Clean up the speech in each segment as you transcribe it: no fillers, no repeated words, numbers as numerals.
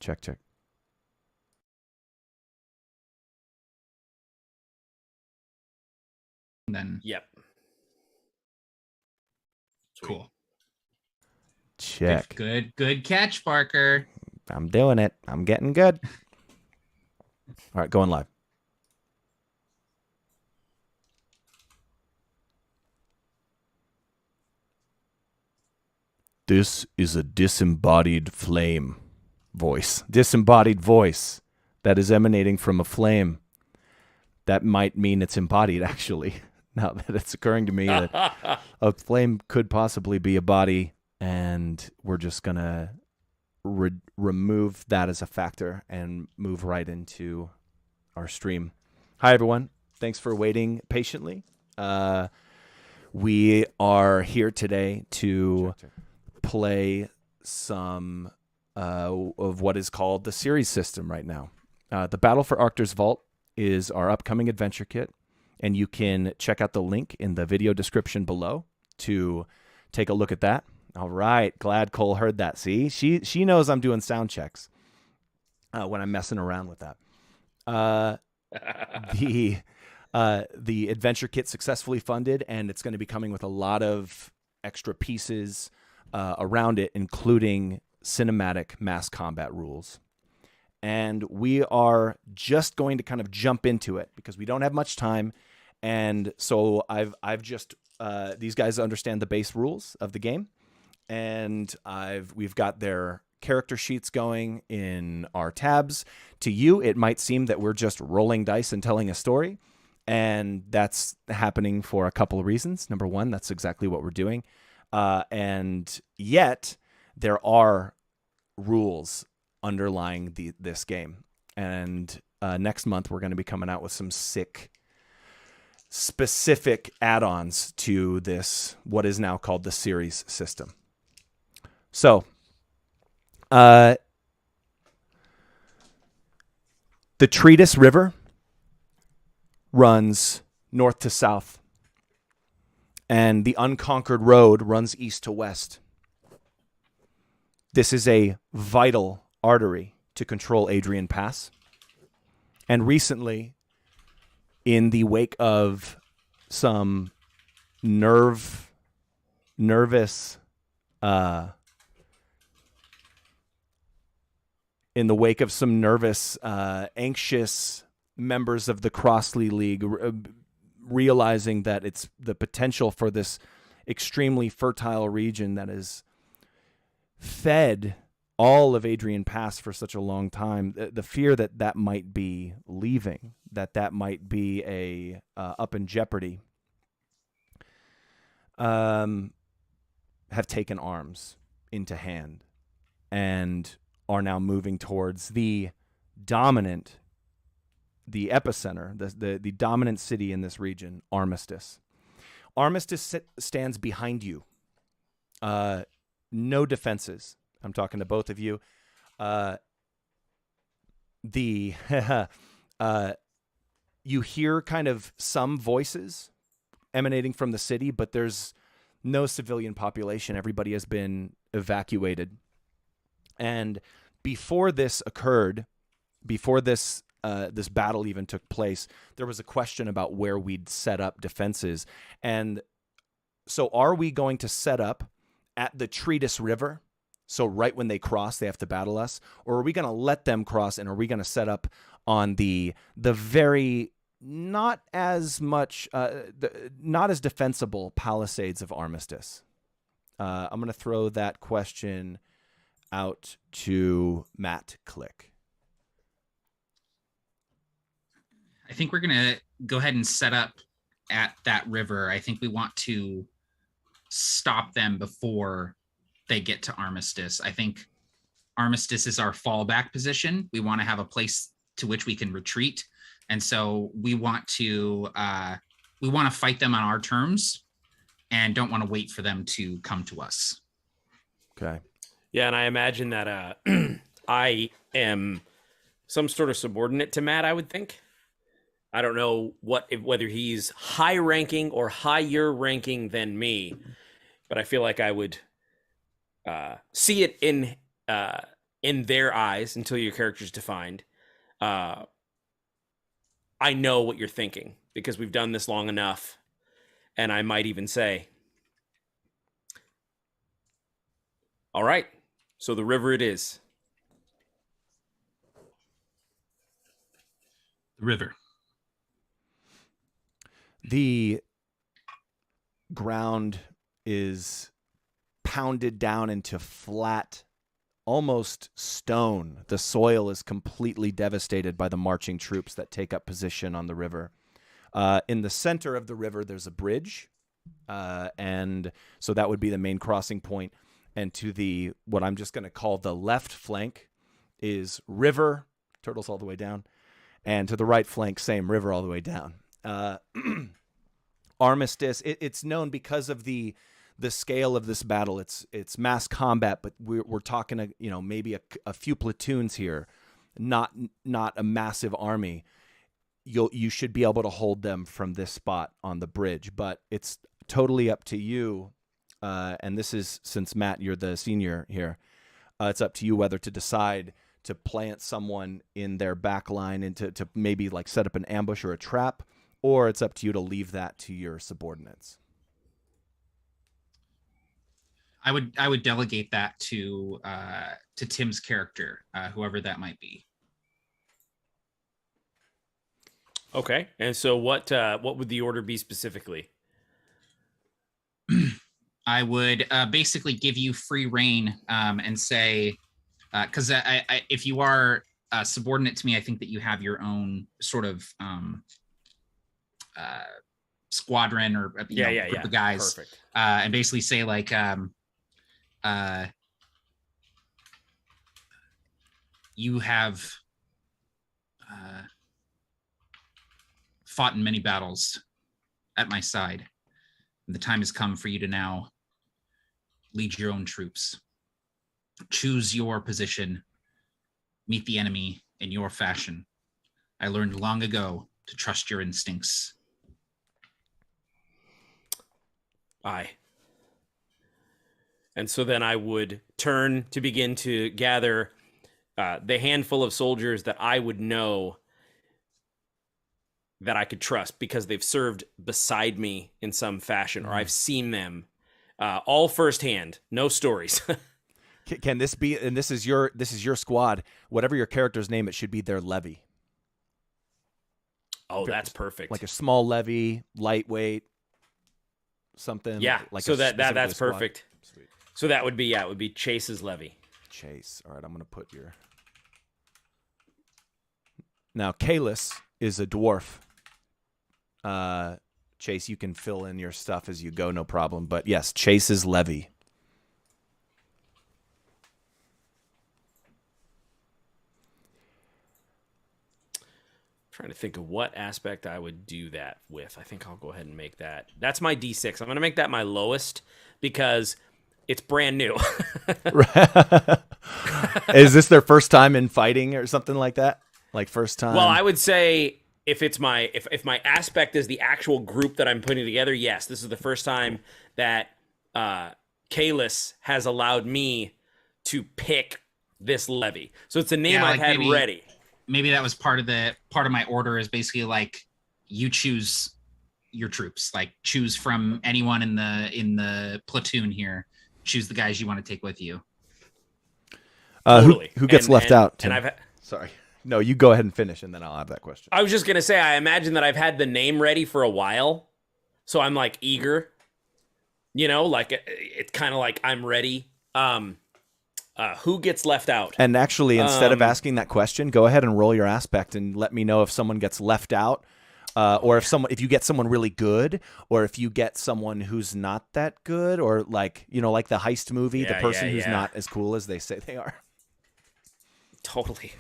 Check, check. Then Yep. Sweet. Cool. Check. Good catch, Parker. I'm doing it. I'm getting good. All right, going live. This is a disembodied flame voice. Disembodied voice that is emanating from a flame. That might mean it's embodied, actually. Now that it's occurring to me that a flame could possibly be a body, and we're just going to remove that as a factor and move right into our stream. Hi, everyone. Thanks for waiting patiently. We are here today to play some of what is called the Ceres system right now. The Battle for Arctor's Vault is our upcoming adventure kit, and you can check out the link in the video description below to take a look at that. All right, glad Cole heard that. See, she knows I'm doing sound checks when I'm messing around with that. The adventure kit successfully funded, and it's going to be coming with a lot of extra pieces around it, including cinematic mass combat rules. And we are just going to kind of jump into it because we don't have much time. And so I've just these guys understand the base rules of the game, and we've got their character sheets going in our tabs. To you, it might seem that we're just rolling dice and telling a story, and that's happening for a couple of reasons. Number one, that's exactly what we're doing. And yet there are rules underlying this game. And next month, we're going to be coming out with some sick, specific add-ons to this, what is now called the Ceres system. So, the Treatise River runs north to south, and the Unconquered Road runs east to west. This is a vital artery to control Adrian Pass. And recently, in the wake of some nervous anxious members of the Crossley League realizing that it's the potential for this extremely fertile region that has fed all of Adrian Pass for such a long time, the fear that might be leaving, that might be up in jeopardy, have taken arms into hand and are now moving towards the epicenter, the dominant city in this region, Armistice. Armistice stands behind you. No defenses. I'm talking to both of you. You hear kind of some voices emanating from the city, but there's no civilian population. Everybody has been evacuated. And before this occurred, before this battle even took place, there was a question about where we'd set up defenses. And so are we going to set up at the Treatise River? So right when they cross, they have to battle us? Or are we going to let them cross, and are we going to set up on the very not as defensible palisades of Armistice? I'm going to throw that question out to Matt Click. I think we're going to go ahead and set up at that river. I think we want to stop them before they get to Armistice. I think Armistice is our fallback position. We want to have a place to which we can retreat. And so we want to fight them on our terms and don't want to wait for them to come to us. Okay. Yeah, and I imagine that I am some sort of subordinate to Matt, I would think. I don't know whether he's high ranking or higher ranking than me, but I feel like I would see it in in their eyes, until your character's defined, I know what you're thinking because we've done this long enough. And I might even say, all right, so the river it is. The river. The ground is pounded down into flat, almost stone. The soil is completely devastated by the marching troops that take up position on the river. In the center of the river, there's a bridge, and so that would be the main crossing point. And to the, what I'm just going to call the left flank, is river, turtles all the way down, and to the right flank, same, river all the way down. Armistice, it's known because of the scale of this battle. It's mass combat, but we're talking, maybe a few platoons here, not a massive army. You should be able to hold them from this spot on the bridge, but it's totally up to you. And this is, since Matt, you're the senior here, it's up to you whether to decide to plant someone in their back line and to maybe like set up an ambush or a trap, or it's up to you to leave that to your subordinates. I would delegate that to Tim's character, whoever that might be. Okay, and so what would the order be specifically? I would basically give you free reign and say, because if you are subordinate to me, I think that you have your own sort of squadron or group of guys. Perfect. And basically say like, you have fought in many battles at my side. And the time has come for you to now lead your own troops. Choose your position. Meet the enemy in your fashion. I learned long ago to trust your instincts. Aye. And so then I would turn to begin to gather the handful of soldiers that I would know that I could trust because they've served beside me in some fashion, or I've seen them all firsthand. No stories. Can this be? And this is your squad. Whatever your character's name, it should be their levy. Oh, that's perfect. Like a small levy, lightweight, something. Yeah. Like so a that's squad. perfect. Sweet. So that would be it would be Chase's levy. Chase. All right, I'm gonna put your. Now, Kalis is a dwarf. Chase, you can fill in your stuff as you go, no problem. But yes, Chase's levy. Trying to think of what aspect I would do that with. I think I'll go ahead and make that. That's my D6. I'm going to make that my lowest because it's brand new. Is this their first time in fighting or something like that? Like first time? Well, I would say if it's my if my aspect is the actual group that I'm putting together, yes, this is the first time that Kalis has allowed me to pick this levy. So it's a name I've had ready. Maybe that was part of my order is basically like you choose your troops, like choose from anyone in the platoon here, choose the guys you want to take with you. Totally. Who gets left out? Tim? And Sorry. No, you go ahead and finish, and then I'll have that question. I was just going to say, I imagine that I've had the name ready for a while, so I'm like eager, like it's kind of like I'm ready. Who gets left out? And actually, instead of asking that question, go ahead and roll your aspect and let me know if someone gets left out, or if you get someone really good, or if you get someone who's not that good, or like like the heist movie, the person who's not as cool as they say they are. Totally.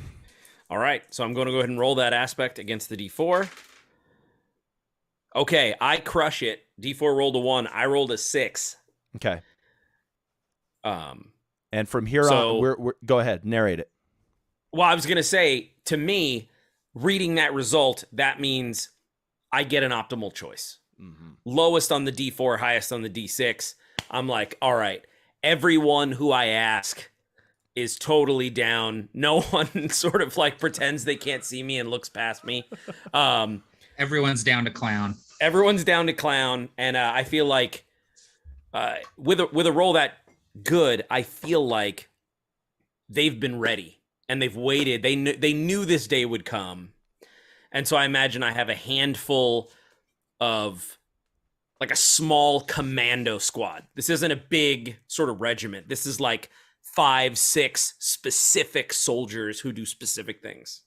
All right, so I'm going to go ahead and roll that aspect against the D4. Okay, I crush it. D4 rolled a 1. I rolled a 6. Okay. And from here on, we're go ahead, narrate it. Well, I was going to say, to me, reading that result, that means I get an optimal choice. Mm-hmm. Lowest on the D4, highest on the D6. I'm like, all right, everyone who I ask is totally down. No one sort of like pretends they can't see me and looks past me. Everyone's down to clown. Everyone's down to clown, and I feel like with a roll that good, I feel like they've been ready and they've waited. They knew this day would come, and so I imagine I have a handful of like a small commando squad. This isn't a big sort of regiment. This is like 5-6 specific soldiers who do specific things.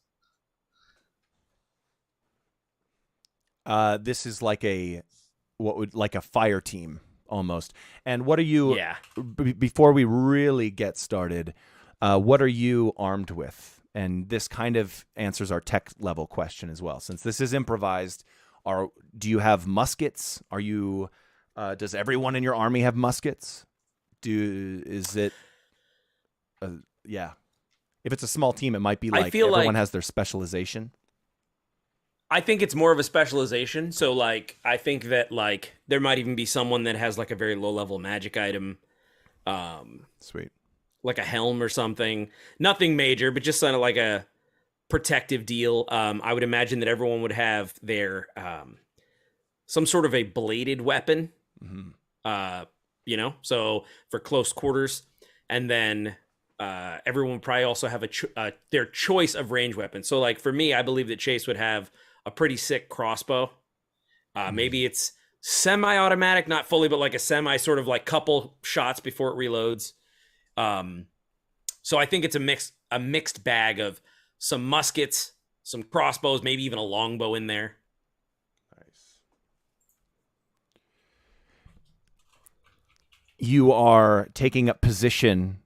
This is like a fire team almost. And what are you? Yeah. Before we really get started, what are you armed with? And this kind of answers our tech level question as well. Since this is improvised, do you have muskets? Are you? Does everyone in your army have muskets? Yeah. If it's a small team, it might be like everyone has their specialization. I think it's more of a specialization. So like, I think that like there might even be someone that has like a very low level magic item. Sweet. Like a helm or something. Nothing major, but just kind of like a protective deal. I would imagine that everyone would have their some sort of a bladed weapon. Mm-hmm. So for close quarters, and then everyone would probably also have their choice of range weapon. So like for me, I believe that Chase would have a pretty sick crossbow. Maybe it's semi-automatic, not fully, but like a semi sort of like couple shots before it reloads. So I think it's a mixed bag of some muskets, some crossbows, maybe even a longbow in there. Nice. You are taking up position,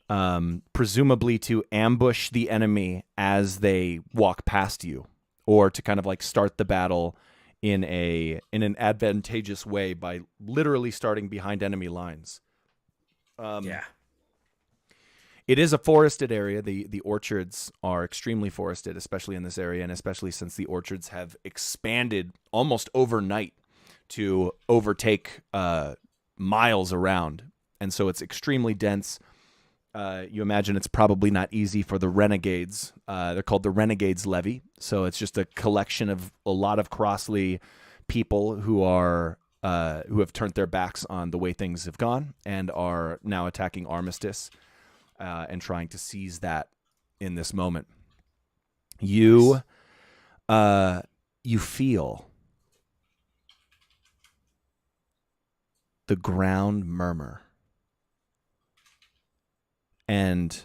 presumably to ambush the enemy as they walk past you, or to kind of like start the battle in an advantageous way by literally starting behind enemy lines. Yeah. It is a forested area. The orchards are extremely forested, especially in this area, and especially since the orchards have expanded almost overnight to overtake miles around. And so it's extremely dense. You imagine it's probably not easy for the renegades. They're called the Renegades Levy. So it's just a collection of a lot of Crossley people who have turned their backs on the way things have gone and are now attacking Armistice and trying to seize that in this moment. You feel the ground murmur. And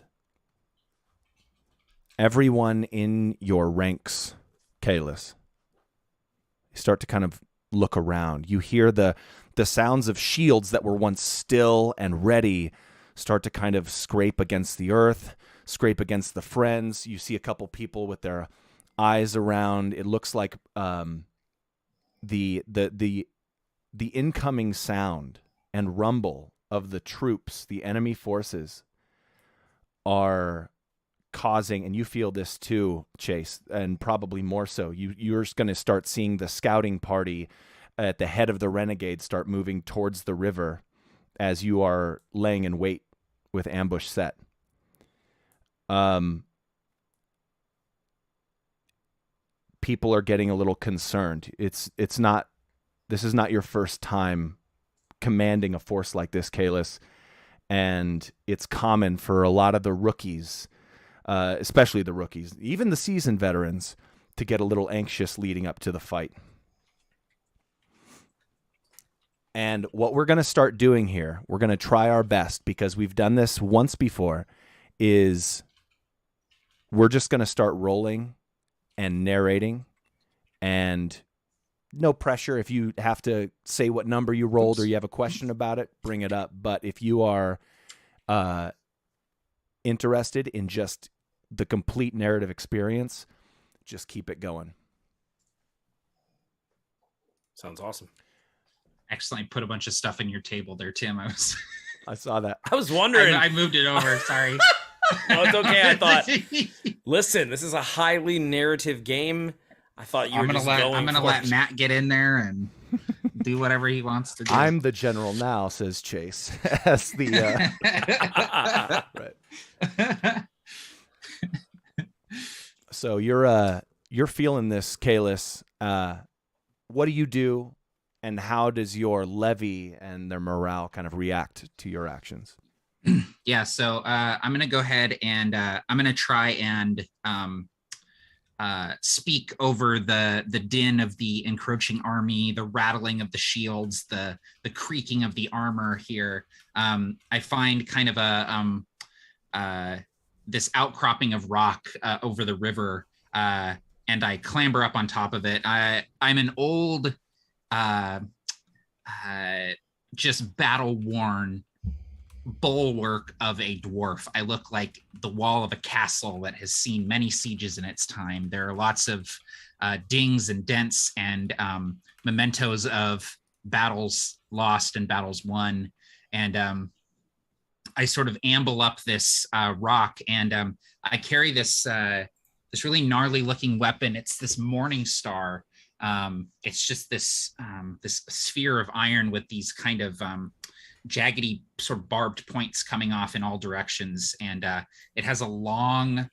everyone in your ranks, Kalis, start to kind of look around. You hear the sounds of shields that were once still and ready start to kind of scrape against the earth, scrape against the friends. You see a couple people with their eyes around. It looks like the incoming sound and rumble of the troops, the enemy forces, are causing, and you feel this too, Chase, and probably more so, you're just going to start seeing the scouting party at the head of the renegades start moving towards the river as you are laying in wait with ambush set. People are getting a little concerned. This is not your first time commanding a force like this, Kalis. And it's common for a lot of the rookies, especially the rookies, even the seasoned veterans, to get a little anxious leading up to the fight. And what we're going to start doing here, we're going to try our best, because we've done this once before, is we're just going to start rolling and narrating, and no pressure. If you have to say what number you rolled or you have a question about it, bring it up. But if you are interested in just the complete narrative experience, just keep it going. Sounds awesome. Excellent. Put a bunch of stuff in your table there, Tim. I saw that. I was wondering. I moved it over. Sorry. No, it's okay. I thought, listen, this is a highly narrative game. I thought you were just going. I'm gonna let Matt get in there and do whatever he wants to do. I'm the general now, says Chase. As the right. So you're feeling this, Kalis. What do you do, and how does your levy and their morale kind of react to your actions? Yeah, so I'm going to go ahead and I'm going to try and speak over the din of the encroaching army, the rattling of the shields, the creaking of the armor here. I find kind of this outcropping of rock over the river, and I clamber up on top of it. I'm an old, just battle-worn bulwark of a dwarf. I look like the wall of a castle that has seen many sieges in its time. There are lots of dings and dents and mementos of battles lost and battles won. And I sort of amble up this rock, and I carry this this really gnarly looking weapon. It's this morning star. It's just this this sphere of iron with these kind of jaggedy sort of barbed points coming off in all directions, and it has a long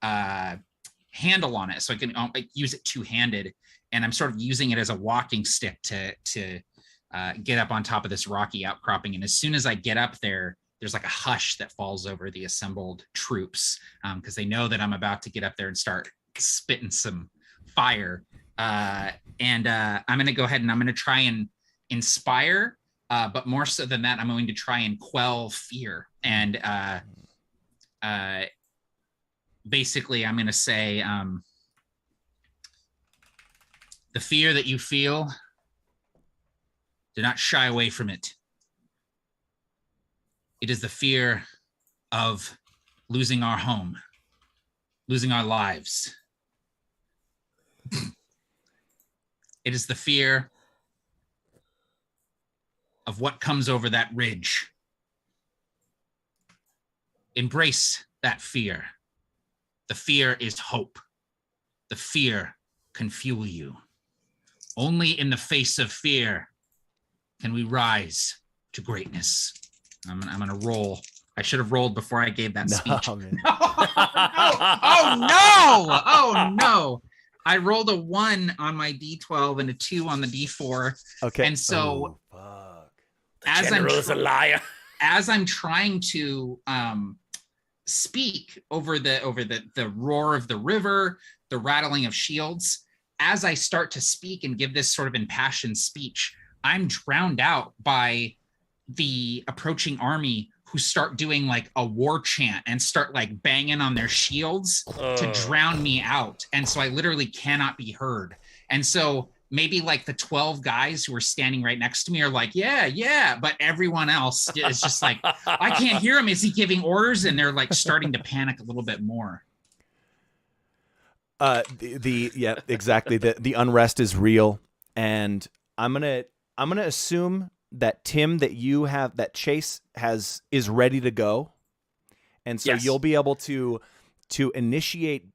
handle on it, so I can use it two-handed, and I'm sort of using it as a walking stick to get up on top of this rocky outcropping. And as soon as I get up there, there's like a hush that falls over the assembled troops, because they know that I'm about to get up there and start spitting some fire. And I'm going to go ahead and I'm going to try and inspire, but more so than that, I'm going to try and quell fear. And basically, I'm going to say, the fear that you feel, do not shy away from it. It is the fear of losing our home, losing our lives. It is the fear of what comes over that ridge. Embrace that fear. The fear is hope. The fear can fuel you. Only in the face of fear can we rise to greatness. I'm gonna roll. I should have rolled before I gave that speech. Man. Oh no! I rolled a 1 on my D12 and a 2 on the D4. Okay. And so, As a liar. As I'm trying to speak over the roar of the river, the rattling of shields, as I start to speak and give this sort of impassioned speech, I'm drowned out by the approaching army, who start doing like a war chant and start like banging on their shields to drown me out. And so I literally cannot be heard. And so maybe like the 12 guys who are standing right next to me are like, yeah. But everyone else is just like, I can't hear him. Is he giving orders? And they're like starting to panic a little bit more. Yeah, exactly. The unrest is real. And I'm going to assume that Tim, that Chase is ready to go, and so you'll be able to initiate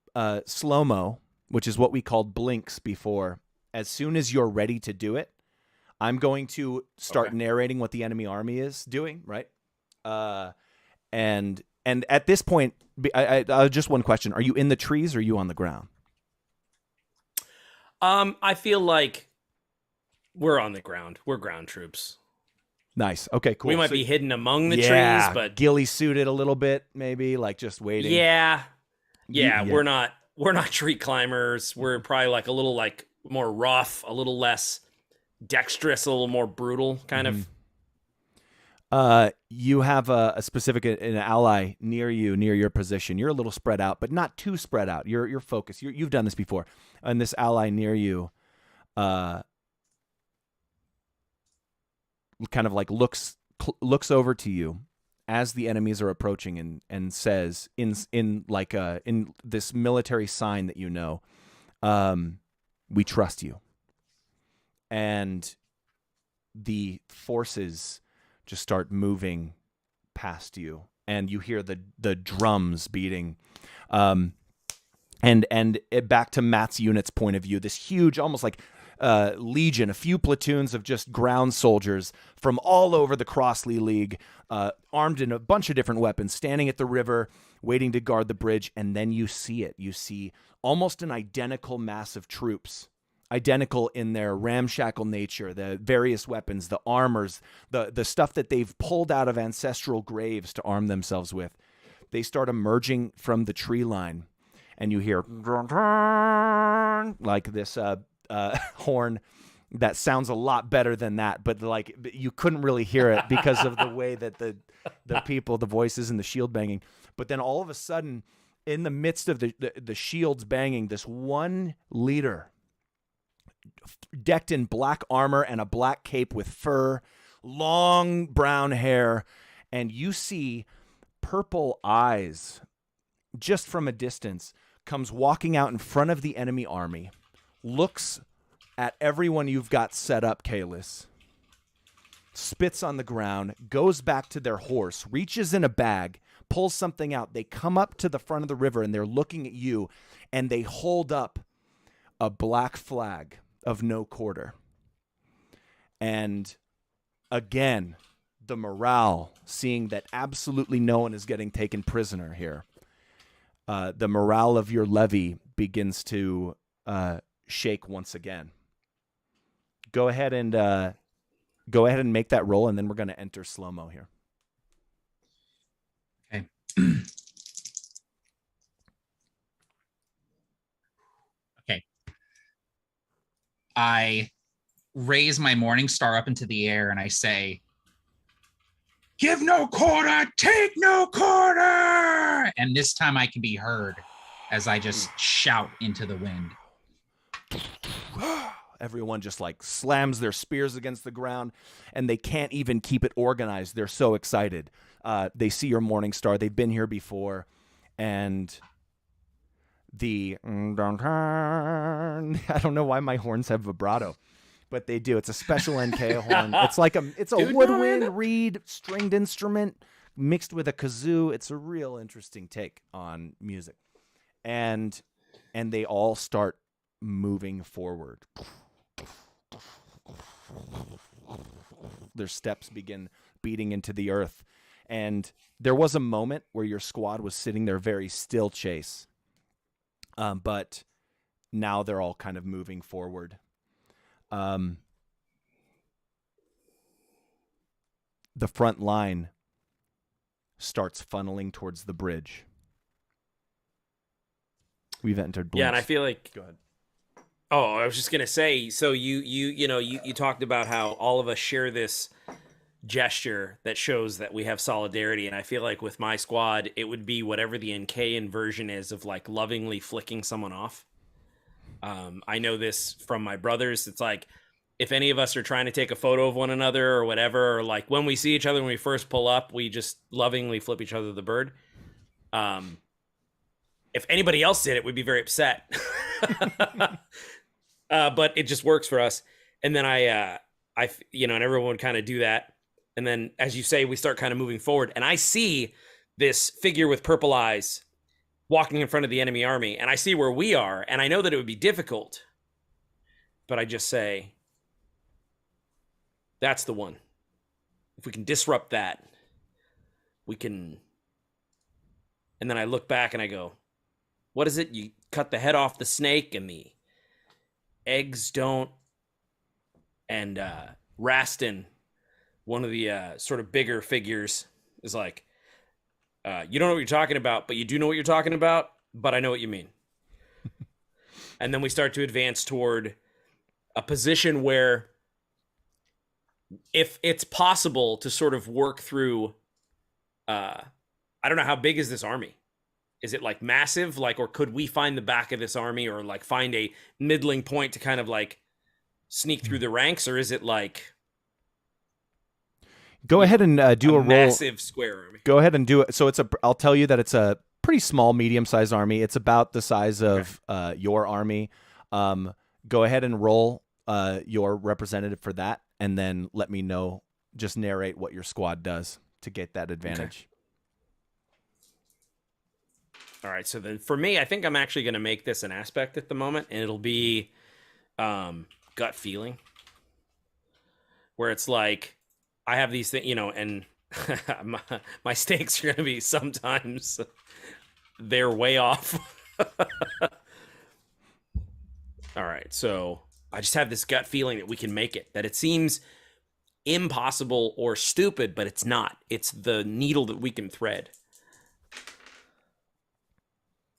slow-mo, which is what we called blinks before. As soon as you're ready to do it, I'm going to start narrating what the enemy army is doing, right? And at this point, I just one question: are you in the trees or are you on the ground? I feel like we're on the ground. We're ground troops. Nice. Okay, cool. We might be hidden among the trees, but ghillie suited a little bit, maybe, like just waiting. Yeah. We're not tree climbers. We're probably like a little like more rough, a little less dexterous, a little more brutal kind of. You have a specific an ally near you, near your position. You're a little spread out, but not too spread out. You're focused. You've done this before. And this ally near you kind of like looks over to you as the enemies are approaching and says in this military sign that you know, we trust you. And the forces just start moving past you, and you hear the drums beating. And back to Matt's unit's point of view, this huge, almost like legion, a few platoons of just ground soldiers from all over the Crossley League, armed in a bunch of different weapons, standing at the river, waiting to guard the bridge. And then you see it. You see almost an identical mass of troops, identical in their ramshackle nature, the various weapons, the armors, the stuff that they've pulled out of ancestral graves to arm themselves with. They start emerging from the tree line, and you hear like this horn that sounds a lot better than that, but like you couldn't really hear it because of the way that the people, the voices and the shield banging. But then all of a sudden, in the midst of the shields banging, this one leader, decked in black armor and a black cape with fur, long brown hair, and you see purple eyes just from a distance, comes walking out in front of the enemy army, looks at everyone you've got set up, Kalis, spits on the ground, goes back to their horse, reaches in a bag, pulls something out. They come up to the front of the river, and they're looking at you, and they hold up a black flag of no quarter. And again, the morale, seeing that absolutely no one is getting taken prisoner here, the morale of your levy begins to shake once again. Go ahead and make that roll, and then we're going to enter slow-mo here. Okay. Okay. I raise my morning star up into the air and I say, "Give no quarter, take no quarter!" And this time I can be heard as I just shout into the wind. Everyone just like slams their spears against the ground, and they can't even keep it organized. They're so excited. They see your morning star. They've been here before, and I don't know why my horns have vibrato, but they do. It's a special NK horn. It's like it's a woodwind reed stringed instrument mixed with a kazoo. It's a real interesting take on music, and they all start moving forward. Their steps begin beating into the earth, and there was a moment where your squad was sitting there very still, Chase. But now they're all kind of moving forward. The front line starts funneling towards the bridge. We've entered Blitz. Yeah, and I feel like... Go ahead. Oh, I was just gonna say. So you talked about how all of us share this gesture that shows that we have solidarity, and I feel like with my squad, it would be whatever the NK version is of like lovingly flicking someone off. I know this from my brothers. It's like if any of us are trying to take a photo of one another or whatever, or like when we see each other when we first pull up, we just lovingly flip each other the bird. If anybody else did it, we'd be very upset. But it just works for us. And then and everyone would kind of do that. And then, as you say, we start kind of moving forward. And I see this figure with purple eyes walking in front of the enemy army. And I see where we are. And I know that it would be difficult. But I just say, that's the one. If we can disrupt that, we can. And then I look back and I go, what is it? You cut the head off the snake and the eggs don't. And Rastin, one of the sort of bigger figures, is like, you don't know what you're talking about, but you do know what you're talking about, but I know what you mean. And then we start to advance toward a position where if it's possible to sort of work through, I don't know, how big is this army? Is it like massive? Like, or could we find the back of this army or like find a middling point to kind of like sneak through the ranks? Or is it like, go ahead and do a roll. Massive square army. Go ahead and do it. So I'll tell you that it's a pretty small, medium-sized army. It's about the size of your army. Go ahead and roll your representative for that, and then let me know. Just narrate what your squad does to get that advantage. Okay. All right, so then for me, I think I'm actually going to make this an aspect at the moment, and it'll be gut feeling where it's like I have these things, and my stakes are going to be sometimes they're way off. All right, so I just have this gut feeling that we can make it, that it seems impossible or stupid, but it's not. It's the needle that we can thread.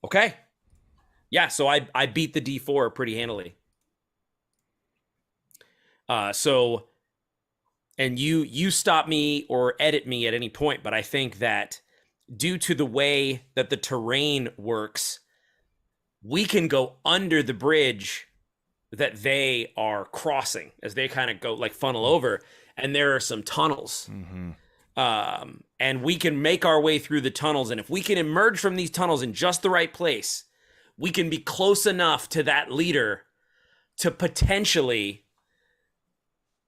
Okay. Yeah, so I beat the D4 pretty handily. And you stop me or edit me at any point, but I think that due to the way that the terrain works, we can go under the bridge that they are crossing as they kind of go like funnel over, and there are some tunnels. And we can make our way through the tunnels, and if we can emerge from these tunnels in just the right place, we can be close enough to that leader to potentially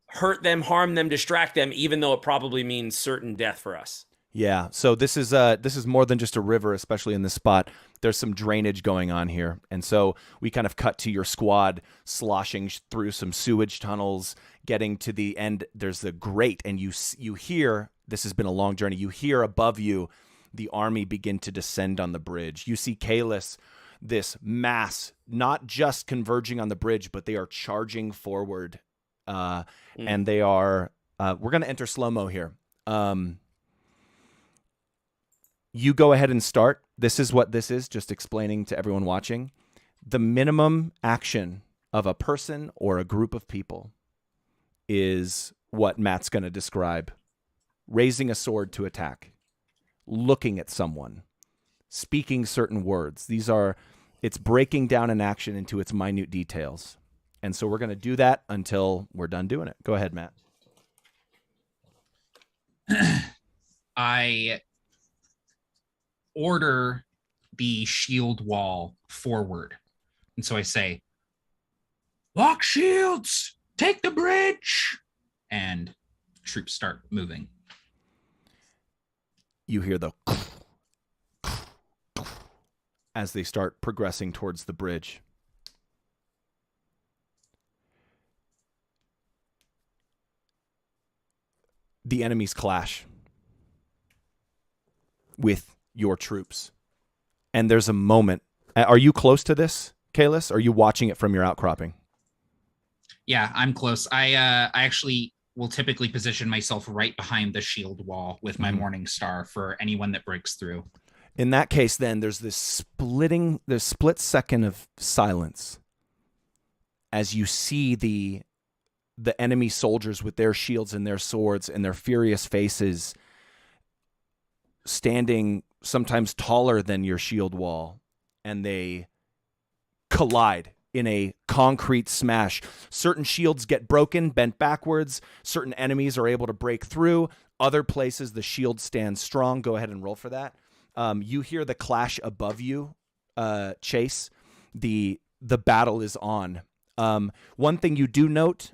hurt them, harm them, distract them, even though it probably means certain death for us. Yeah. So this is more than just a river, especially in this spot. There's some drainage going on here, and so we kind of cut to your squad sloshing through some sewage tunnels, getting to the end. There's the grate, and you hear. This has been a long journey. You hear above you the army begin to descend on the bridge. You see Kalis, this mass, not just converging on the bridge, but they are charging forward, and they are. We're going to enter slow-mo here. You go ahead and start. This is what this is, just explaining to everyone watching. The minimum action of a person or a group of people is what Matt's going to describe. Raising a sword to attack, looking at someone, speaking certain words. It's breaking down an action into its minute details. And so we're going to do that until we're done doing it. Go ahead, Matt. I order the shield wall forward. And so I say, lock shields, take the bridge. And troops start moving. You hear the as they start progressing towards the bridge. The enemies clash with your troops. And there's a moment. Are you close to this, Kalis? Are you watching it from your outcropping? Yeah, I'm close. I actually will typically position myself right behind the shield wall with my Morning Star for anyone that breaks through. In that case, then, there's this split second of silence as you see the enemy soldiers with their shields and their swords and their furious faces standing sometimes taller than your shield wall, and they collide in a concrete smash. Certain shields get broken, bent backwards. Certain enemies are able to break through. Other places, the shield stands strong. Go ahead and roll for that. You hear the clash above you, Chase. The battle is on. One thing you do note,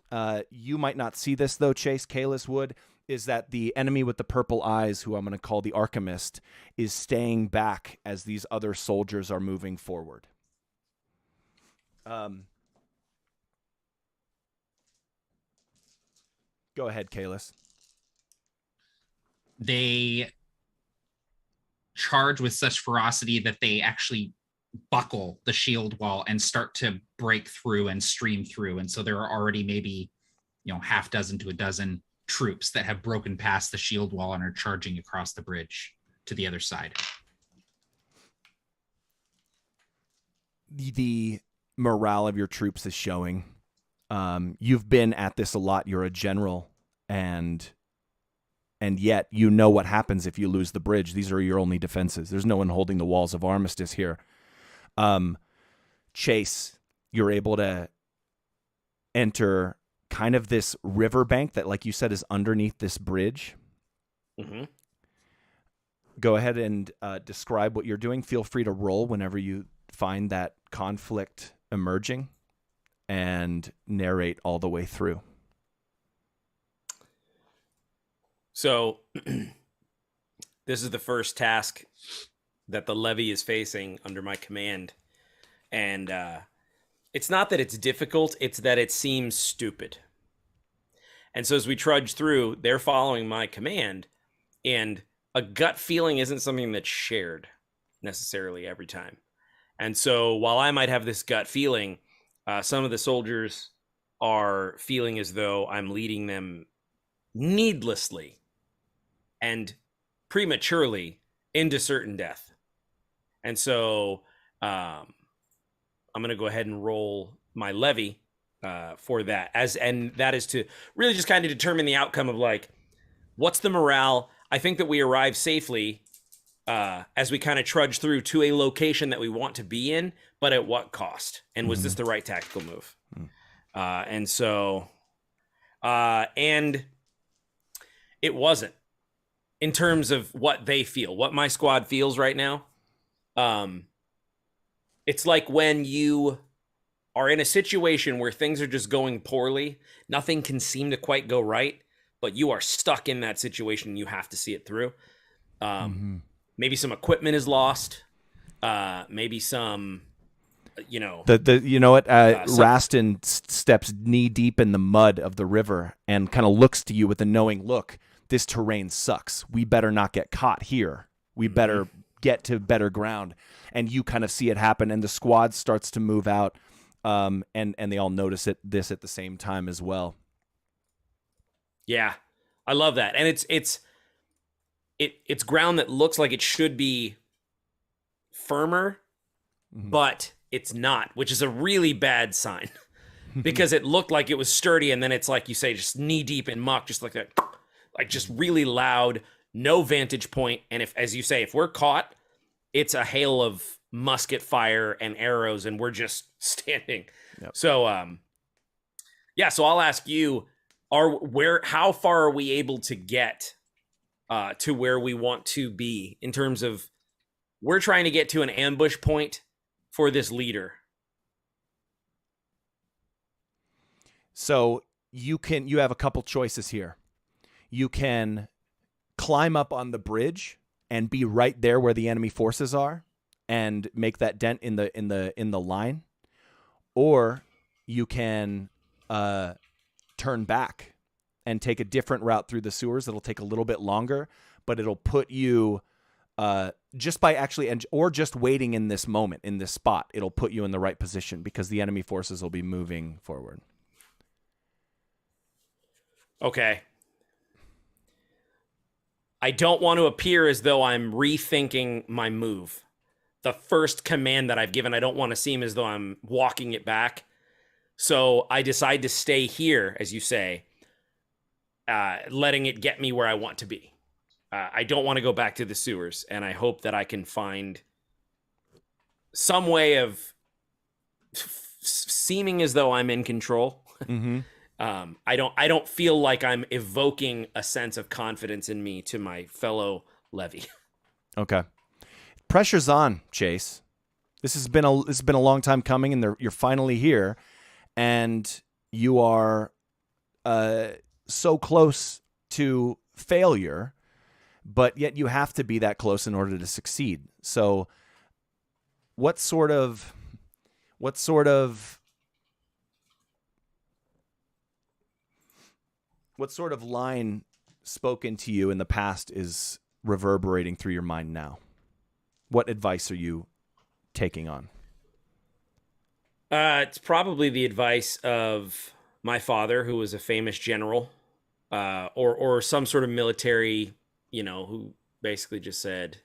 you might not see this though, Chase, Kalis would, is that the enemy with the purple eyes, who I'm going to call the Alchemist, is staying back as these other soldiers are moving forward. Go ahead, Kalis. They charge with such ferocity that they actually buckle the shield wall and start to break through and stream through. And so there are already maybe, half dozen to a dozen troops that have broken past the shield wall and are charging across the bridge to the other side. The morale of your troops is showing. You've been at this a lot. You're a general, and yet you know what happens if you lose the bridge. These are your only defenses. There's no one holding the walls of Armistice here. Chase, you're able to enter kind of this riverbank that, like you said, is underneath this bridge. Mm-hmm. Go ahead and describe what you're doing. Feel free to roll whenever you find that conflict emerging, and narrate all the way through. So this is the first task that the levy is facing under my command. And it's not that it's difficult, it's that it seems stupid. And so as we trudge through, they're following my command, and a gut feeling isn't something that's shared necessarily every time. And so while I might have this gut feeling, some of the soldiers are feeling as though I'm leading them needlessly and prematurely into certain death. And so I'm going to go ahead and roll my levy for that, and that is to really just kind of determine the outcome of like, what's the morale? I think that we arrive safely as we kind of trudge through to a location that we want to be in, but at what cost? And was this the right tactical move? And so, and it wasn't, in terms of what they feel, what my squad feels right now. It's like when you are in a situation where things are just going poorly, nothing can seem to quite go right, but you are stuck in that situation and you have to see it through. Maybe some equipment is lost. Maybe some, you know. Rastin steps knee deep in the mud of the river and kind of looks to you with a knowing look. This terrain sucks. We better not get caught here. We better get to better ground. And you kind of see it happen, and the squad starts to move out, and they all notice this at the same time as well. Yeah, I love that, and it's ground that looks like it should be firmer, but it's not, which is a really bad sign because it looked like it was sturdy, and then it's like you say, just knee deep in muck, just like that, like just really loud, no vantage point, and as you say, if we're caught, it's a hail of musket fire and arrows, and we're just standing. Yep. So, so I'll ask you, how far are we able to get to where we want to be in terms of, we're trying to get to an ambush point for this leader? So you have a couple choices here. You can climb up on the bridge and be right there where the enemy forces are and make that dent in the line, or you can turn back and take a different route through the sewers. It'll take a little bit longer, but it'll put you just by or just waiting in this moment, in this spot, it'll put you in the right position because the enemy forces will be moving forward. Okay. I don't want to appear as though I'm rethinking my move. The first command that I've given, I don't want to seem as though I'm walking it back. So I decide to stay here, as you say, letting it get me where I want to be. I don't want to go back to the sewers, and I hope that I can find some way of seeming as though I'm in control. I don't feel like I'm evoking a sense of confidence in me to my fellow levy. Okay. Pressure's on, Chase. This has been a long time coming, and you're finally here, and you are so close to failure, but yet you have to be that close in order to succeed. So what sort of line spoken to you in the past is reverberating through your mind now? What advice are you taking on? It's probably the advice of my father, who was a famous general, or some sort of military, who basically just said,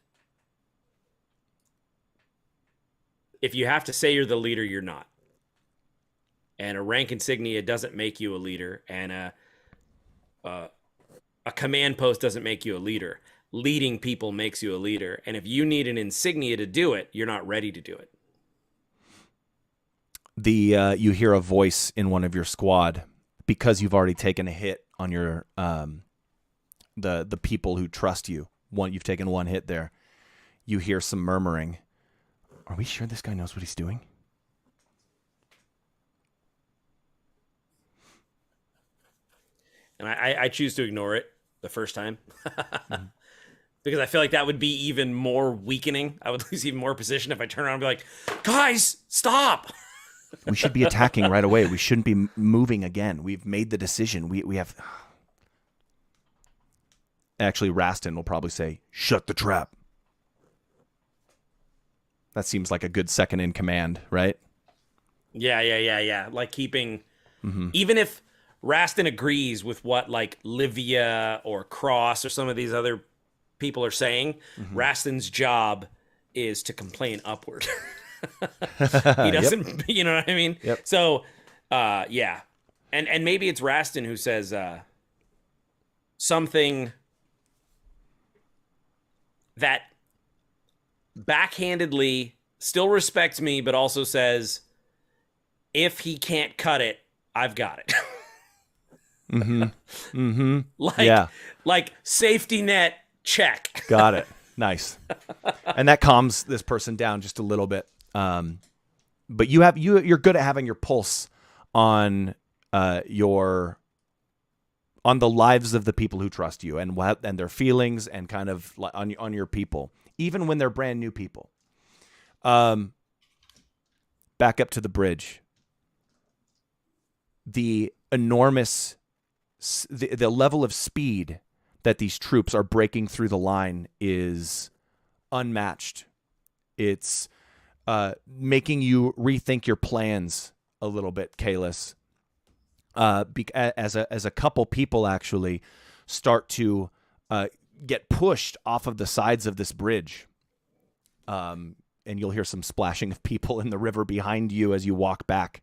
if you have to say you're the leader, you're not. And a rank insignia doesn't make you a leader, and a command post doesn't make you a leader. Leading people makes you a leader. And if you need an insignia to do it, you're not ready to do it. You hear a voice in one of your squad, because you've already taken a hit on your the people who trust you. You've taken one hit there. You hear some murmuring. Are we sure this guy knows what he's doing? And I choose to ignore it the first time. Because I feel like that would be even more weakening. I would lose even more position if I turn around and be like, guys, stop. We should be attacking right away. We shouldn't be moving again. We've made the decision. We have. Actually, Rastin will probably say, "Shut the trap." That seems like a good second in command, right? Yeah. Like keeping, even if Rastin agrees with what like Livia or Cross or some of these other people are saying, Rastin's job is to complain upward. He doesn't, you know what I mean? Yep. So, yeah. And maybe it's Rastin who says something that backhandedly still respects me, but also says, if he can't cut it, I've got it. Like safety net, check. Got it. Nice. And that calms this person down just a little bit. But you're good at having your pulse on the lives of the people who trust you and their feelings and kind of on your people, even when they're brand new people. Back up to the bridge. The enormous, the level of speed that these troops are breaking through the line is unmatched. It's making you rethink your plans a little bit, Kalis. As a couple people actually start to get pushed off of the sides of this bridge. And you'll hear some splashing of people in the river behind you as you walk back.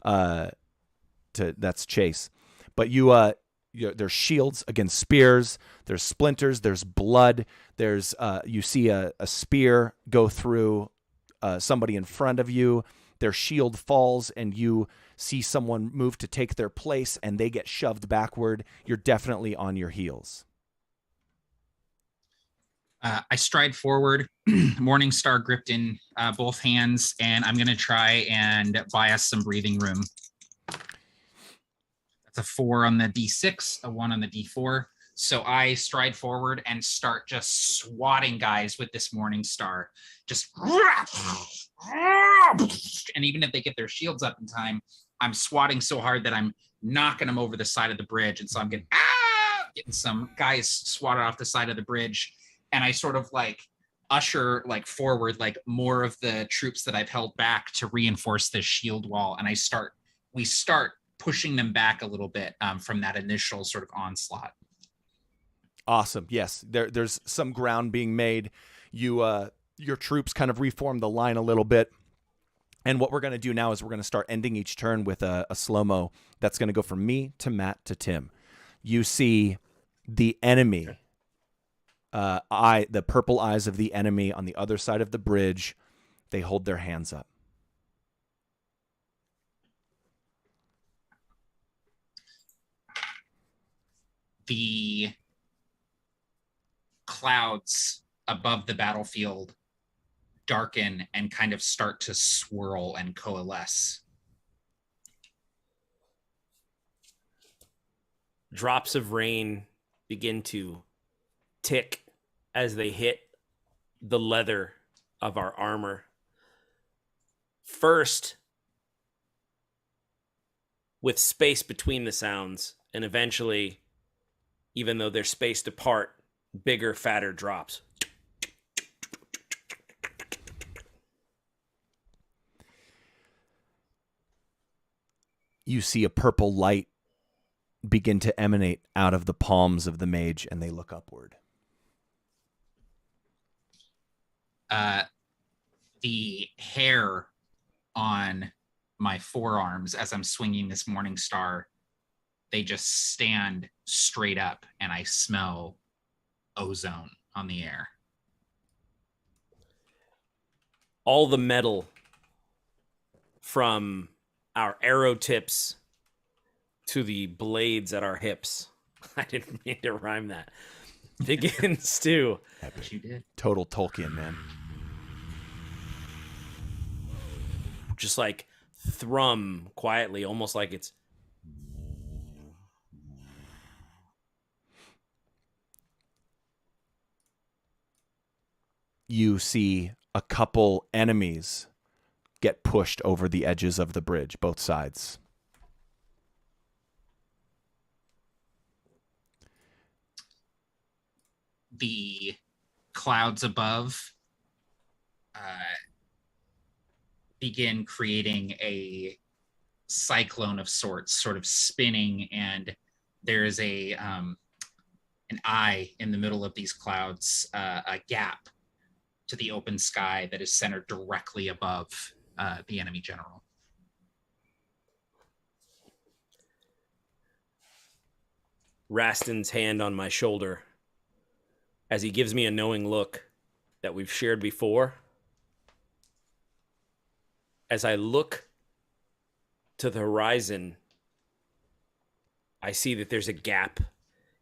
That's Chase. But there's shields against spears. There's splinters. There's blood. There's you see a spear go through somebody in front of you. Their shield falls, and you see someone move to take their place, and they get shoved backward. You're definitely on your heels. I stride forward, Morningstar gripped in both hands, and I'm going to try and buy us some breathing room. That's a 4 on the D6, a 1 on the D4. So I stride forward and start just swatting guys with this Morningstar. Just, and even if they get their shields up in time, I'm swatting so hard that I'm knocking them over the side of the bridge. And so I'm getting some guys swatted off the side of the bridge. And I sort of like usher like forward, like more of the troops that I've held back to reinforce this shield wall. And we start pushing them back a little bit from that initial sort of onslaught. Awesome. Yes, there's some ground being made. Your troops kind of reform the line a little bit. And what we're going to do now is we're going to start ending each turn with a slow-mo that's going to go from me to Matt to Tim. You see the enemy, the purple eyes of the enemy on the other side of the bridge. They hold their hands up. The clouds above the battlefield darken and kind of start to swirl and coalesce. Drops of rain begin to tick as they hit the leather of our armor. First, with space between the sounds, and eventually, even though they're spaced apart, bigger, fatter drops. You see a purple light begin to emanate out of the palms of the mage, and they look upward. The hair on my forearms as I'm swinging this Morningstar, they just stand straight up, and I smell ozone on the air. All the metal from our arrow tips to the blades at our hips. I didn't mean to rhyme that. Begins to. But you did. Total Tolkien, man. Just like thrum quietly, almost like it's. You see a couple enemies get pushed over the edges of the bridge, both sides. The clouds above begin creating a cyclone of sorts, sort of spinning, and there is an eye in the middle of these clouds, a gap to the open sky that is centered directly above the enemy general. Rastin's hand on my shoulder as he gives me a knowing look that we've shared before. As I look to the horizon, I see that there's a gap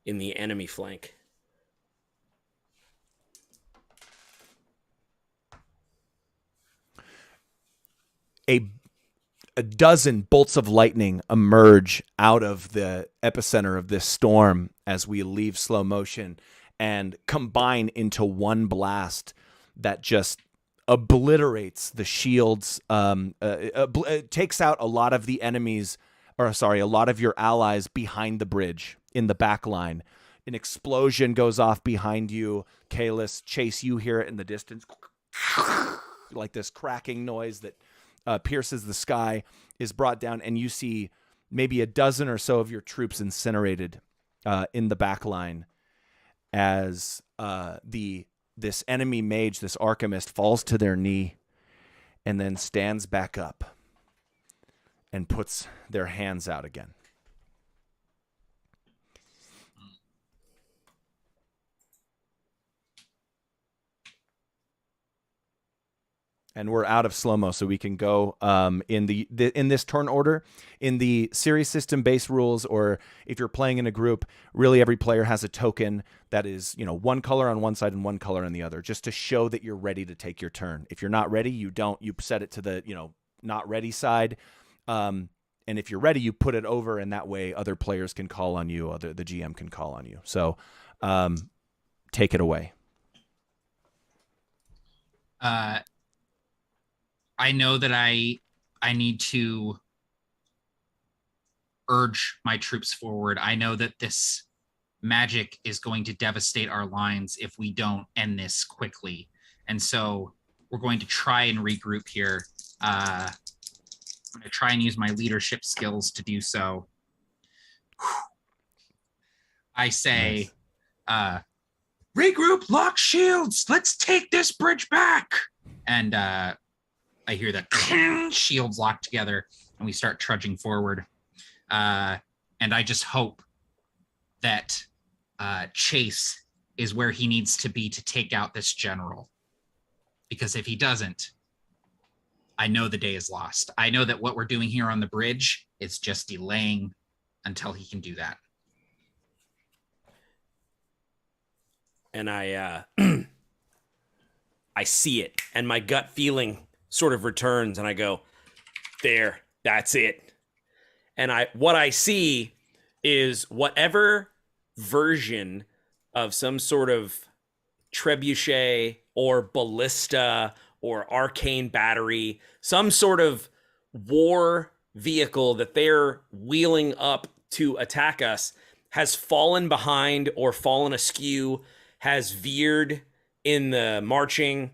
in the enemy flank. A dozen bolts of lightning emerge out of the epicenter of this storm as we leave slow motion and combine into one blast that just obliterates the shields, takes out a lot of the enemies, a lot of your allies behind the bridge in the back line. An explosion goes off behind you. Kalis, Chase, you hear it in the distance, like this cracking noise that pierces the sky, is brought down, and you see maybe a dozen or so of your troops incinerated in the back line as this enemy mage, this alchemist, falls to their knee and then stands back up and puts their hands out again. And we're out of slow-mo, so we can go in this turn order. In the Ceres system-based rules, or if you're playing in a group, really every player has a token that is, one color on one side and one color on the other, just to show that you're ready to take your turn. If you're not ready, you don't. You set it to the not ready side, and if you're ready, you put it over, and that way other players can call on you, the GM can call on you. So, take it away. I know that I need to urge my troops forward. I know that this magic is going to devastate our lines if we don't end this quickly. And so we're going to try and regroup here. I'm going to try and use my leadership skills to do so. I say, nice. Regroup, lock shields. Let's take this bridge back. And I hear the shields locked together, and we start trudging forward. And I just hope that Chase is where he needs to be to take out this general. Because if he doesn't, I know the day is lost. I know that what we're doing here on the bridge is just delaying until he can do that. And I see it, and my gut feeling sort of returns, and I go, there, that's it. And what I see is whatever version of some sort of trebuchet or ballista or arcane battery, some sort of war vehicle that they're wheeling up to attack us, has fallen behind or fallen askew, has veered in the marching,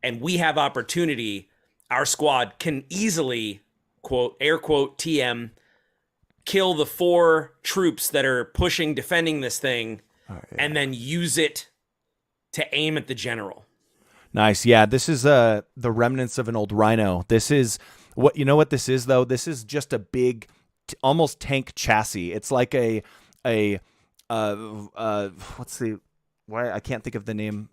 and we have opportunity. Our squad can easily, quote, air quote, TM, kill the 4 troops that are pushing, defending this thing, and then use it to aim at the general. Nice. Yeah, this is the remnants of an old rhino. This is what this is, though. This is just a big, almost tank chassis. It's like I can't think of the name.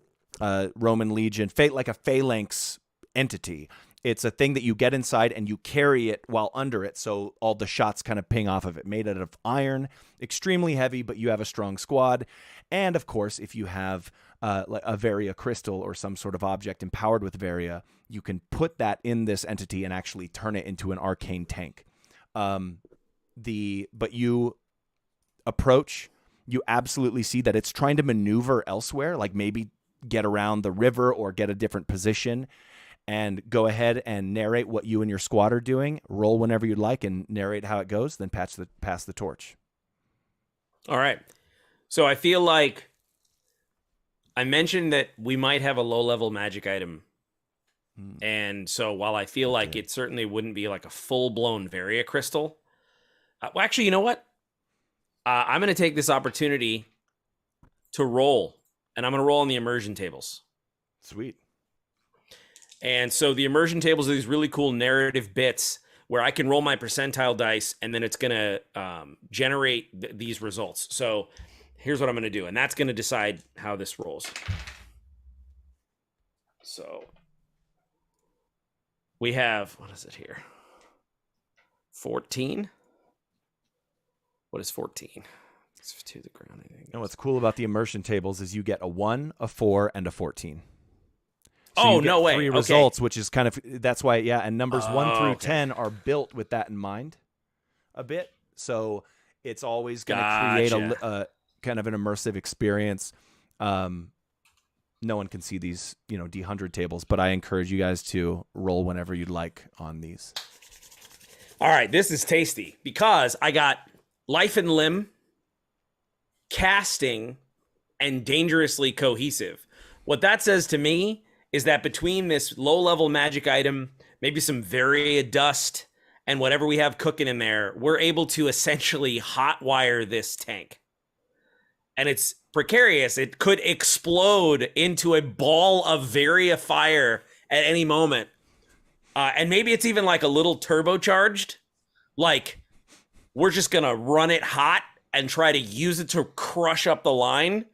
Roman Legion, like a phalanx entity. It's a thing that you get inside and you carry it while under it, so all the shots kind of ping off of it. Made out of iron, extremely heavy, but you have a strong squad. And of course, if you have like a Varia crystal or some sort of object empowered with Varia, you can put that in this entity and actually turn it into an arcane tank. But you approach, you absolutely see that it's trying to maneuver elsewhere, like maybe get around the river or get a different position. and go ahead and narrate what you and your squad are doing. Roll whenever you'd like and narrate how it goes, then pass the torch. All right. So I feel like I mentioned that we might have a low-level magic item. And so while I feel like it certainly wouldn't be like a full-blown Varia crystal, well, actually, you know what? I'm going to take this opportunity to roll, and I'm going to roll on the immersion tables. Sweet. And so the immersion tables are these really cool narrative bits where I can roll my percentile dice, and then it's going to generate these results. So here's what I'm going to do, and that's going to decide how this rolls. So we have, what is it here? 14? What is 14? It's to the ground, I think. And what's cool about the immersion tables is you get a 1, a 4, and a 14. So Oh, you get no way. 3 Okay. results, which is kind of, that's why, yeah, and numbers 1 through okay. 10 are built with that in mind a bit. So it's always going to create a kind of an immersive experience. No one can see these, D100 tables, but I encourage you guys to roll whenever you'd like on these. All right, this is tasty because I got life and limb, casting, and dangerously cohesive. What that says to me is that between this low-level magic item, maybe some Varia dust, and whatever we have cooking in there, we're able to essentially hotwire this tank. And it's precarious. It could explode into a ball of Varia fire at any moment. And maybe it's even like a little turbocharged. Like, we're just going to run it hot and try to use it to crush up the line.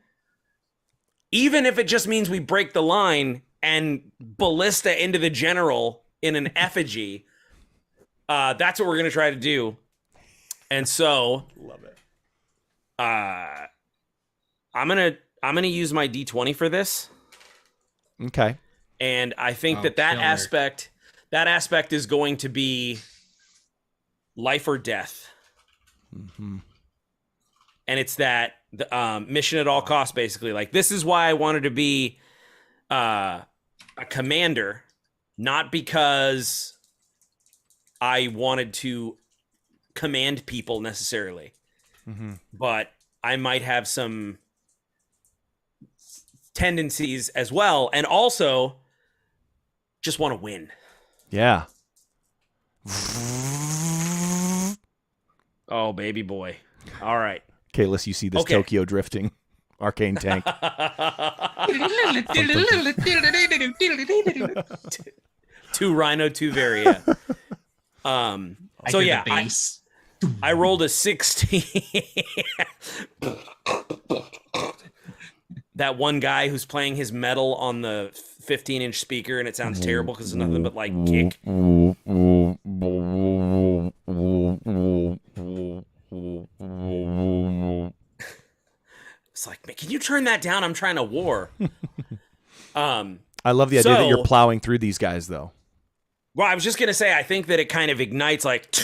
Even if it just means we break the line and ballista into the general in an effigy. That's what we're going to try to do. And so... Love it. I'm gonna use my D20 for this. Okay. And I think that killer. aspect is going to be life or death. Mm-hmm. And it's that mission at all costs, basically. Like, this is why I wanted to be a commander, not because I wanted to command people necessarily, but I might have some tendencies as well, and also just want to win. Yeah. Oh, baby boy. All right. Kalis, you see this Tokyo drifting arcane tank. Two Rhino, two Varia. So yeah, I rolled a 16. That one guy who's playing his metal on the 15-inch speaker, and it sounds terrible because it's nothing but like kick. It's like, man, can you turn that down? I'm trying to war. I love the idea that you're plowing through these guys, though. Well, I was just going to say, I think that it kind of ignites like,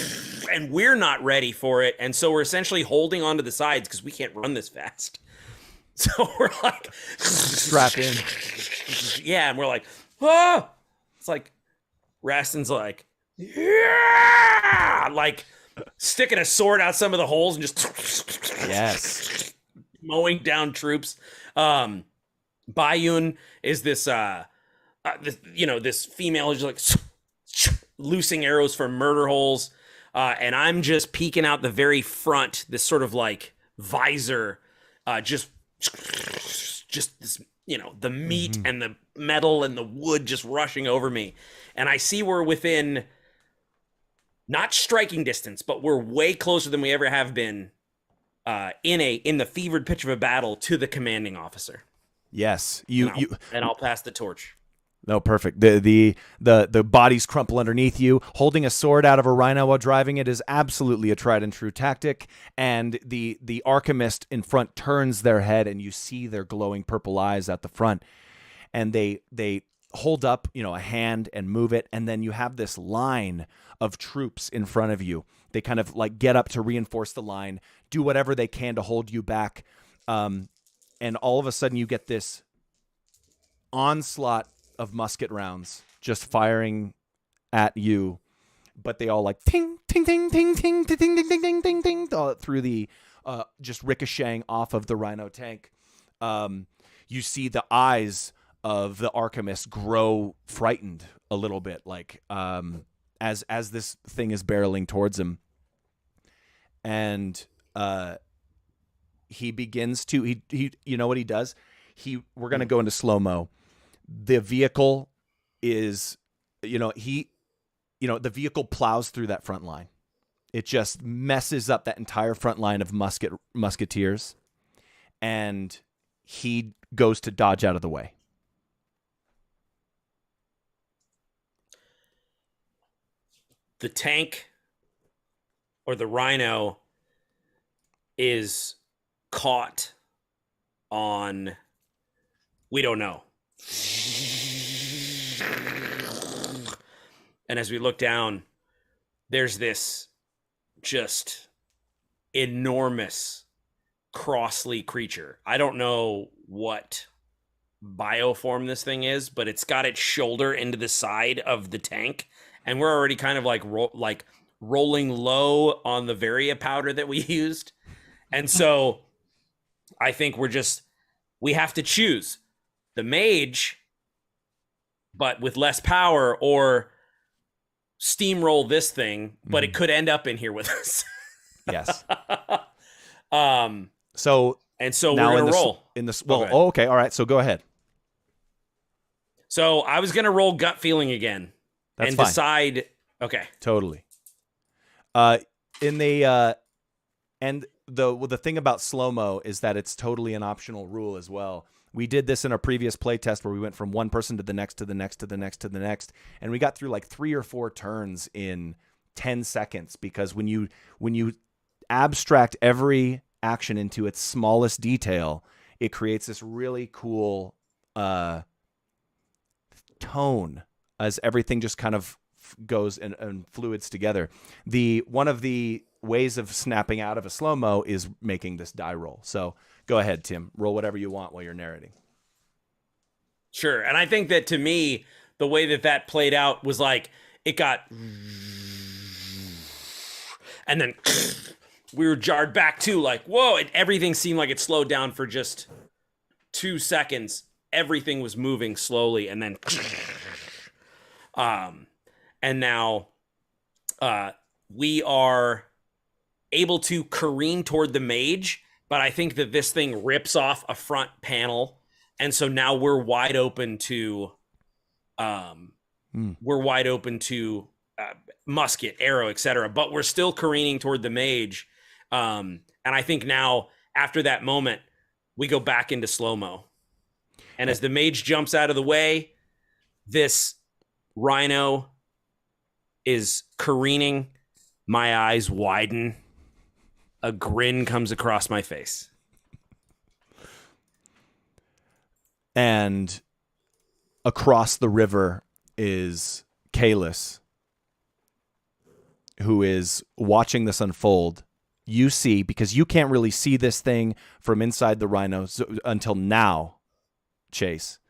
and we're not ready for it. And so we're essentially holding onto the sides because we can't run this fast. So we're like strapped in. Yeah, and we're like, oh! It's like Raston's like, yeah, like sticking a sword out some of the holes and just yes, mowing down troops. Bayun is this this female who's like loosing arrows from murder holes, and I'm just peeking out the very front, this sort of like visor, just this, the meat and the metal and the wood just rushing over me. And I see we're within not striking distance, but we're way closer than we ever have been in the fevered pitch of a battle to the commanding officer. Yes. And I'll pass the torch. No, perfect. The bodies crumple underneath you. Holding a sword out of a rhino while driving it is absolutely a tried and true tactic. And the Archimist in front turns their head, and you see their glowing purple eyes at the front. And they hold up, a hand and move it, and then you have this line of troops in front of you. They kind of like get up to reinforce the line, do whatever they can to hold you back, and all of a sudden you get this onslaught of musket rounds just firing at you, but they all like ting, ting, ting, ting, ting, ting, ting, ting, ting, ting, ting, ting, all through the, just ricocheting off of the rhino tank. You see the eyes of the Archimist grow frightened a little bit, like as this thing is barreling towards him, and he begins to he you know what he does? We're gonna go into slow-mo. The vehicle is, the vehicle plows through that front line. It just messes up that entire front line of musketeers, and he goes to dodge out of the way. The tank or the rhino is caught on, we don't know. And as we look down, there's this just enormous crossly creature. I don't know what bioform this thing is, but it's got its shoulder into the side of the tank, and we're already kind of like rolling low on the Varia powder that we used. And so I think we have to choose the mage, but with less power, or steamroll this thing, but it could end up in here with us. Yes. So we're gonna roll in this. Well, okay, all right. So go ahead. So I was gonna roll gut feeling again. That's and fine. Decide. Okay. Totally. In the and the thing about slow-mo is that it's totally an optional rule as well. We did this in a previous play test where we went from one person to the next, to the next, to the next, to the next, and we got through like 3 or 4 turns in 10 seconds, because when you abstract every action into its smallest detail, it creates this really cool tone as everything just kind of goes and fluids together. One of the ways of snapping out of a slow-mo is making this die roll. So go ahead, Tim. Roll whatever you want while you're narrating. Sure. And I think that, to me, the way that played out was like it got, and then we were jarred back too, like, whoa, everything seemed like it slowed down for just 2 seconds. Everything was moving slowly, and then and now we are able to careen toward the mage, but I think that this thing rips off a front panel, and so now we're wide open to musket, arrow, etc. But we're still careening toward the mage, and I think now, after that moment, we go back into slow-mo. And as the mage jumps out of the way, this rhino is careening. My eyes widen. A grin comes across my face. And across the river is Kalis, who is watching this unfold. You see, because you can't really see this thing from inside the rhino until now, Chase,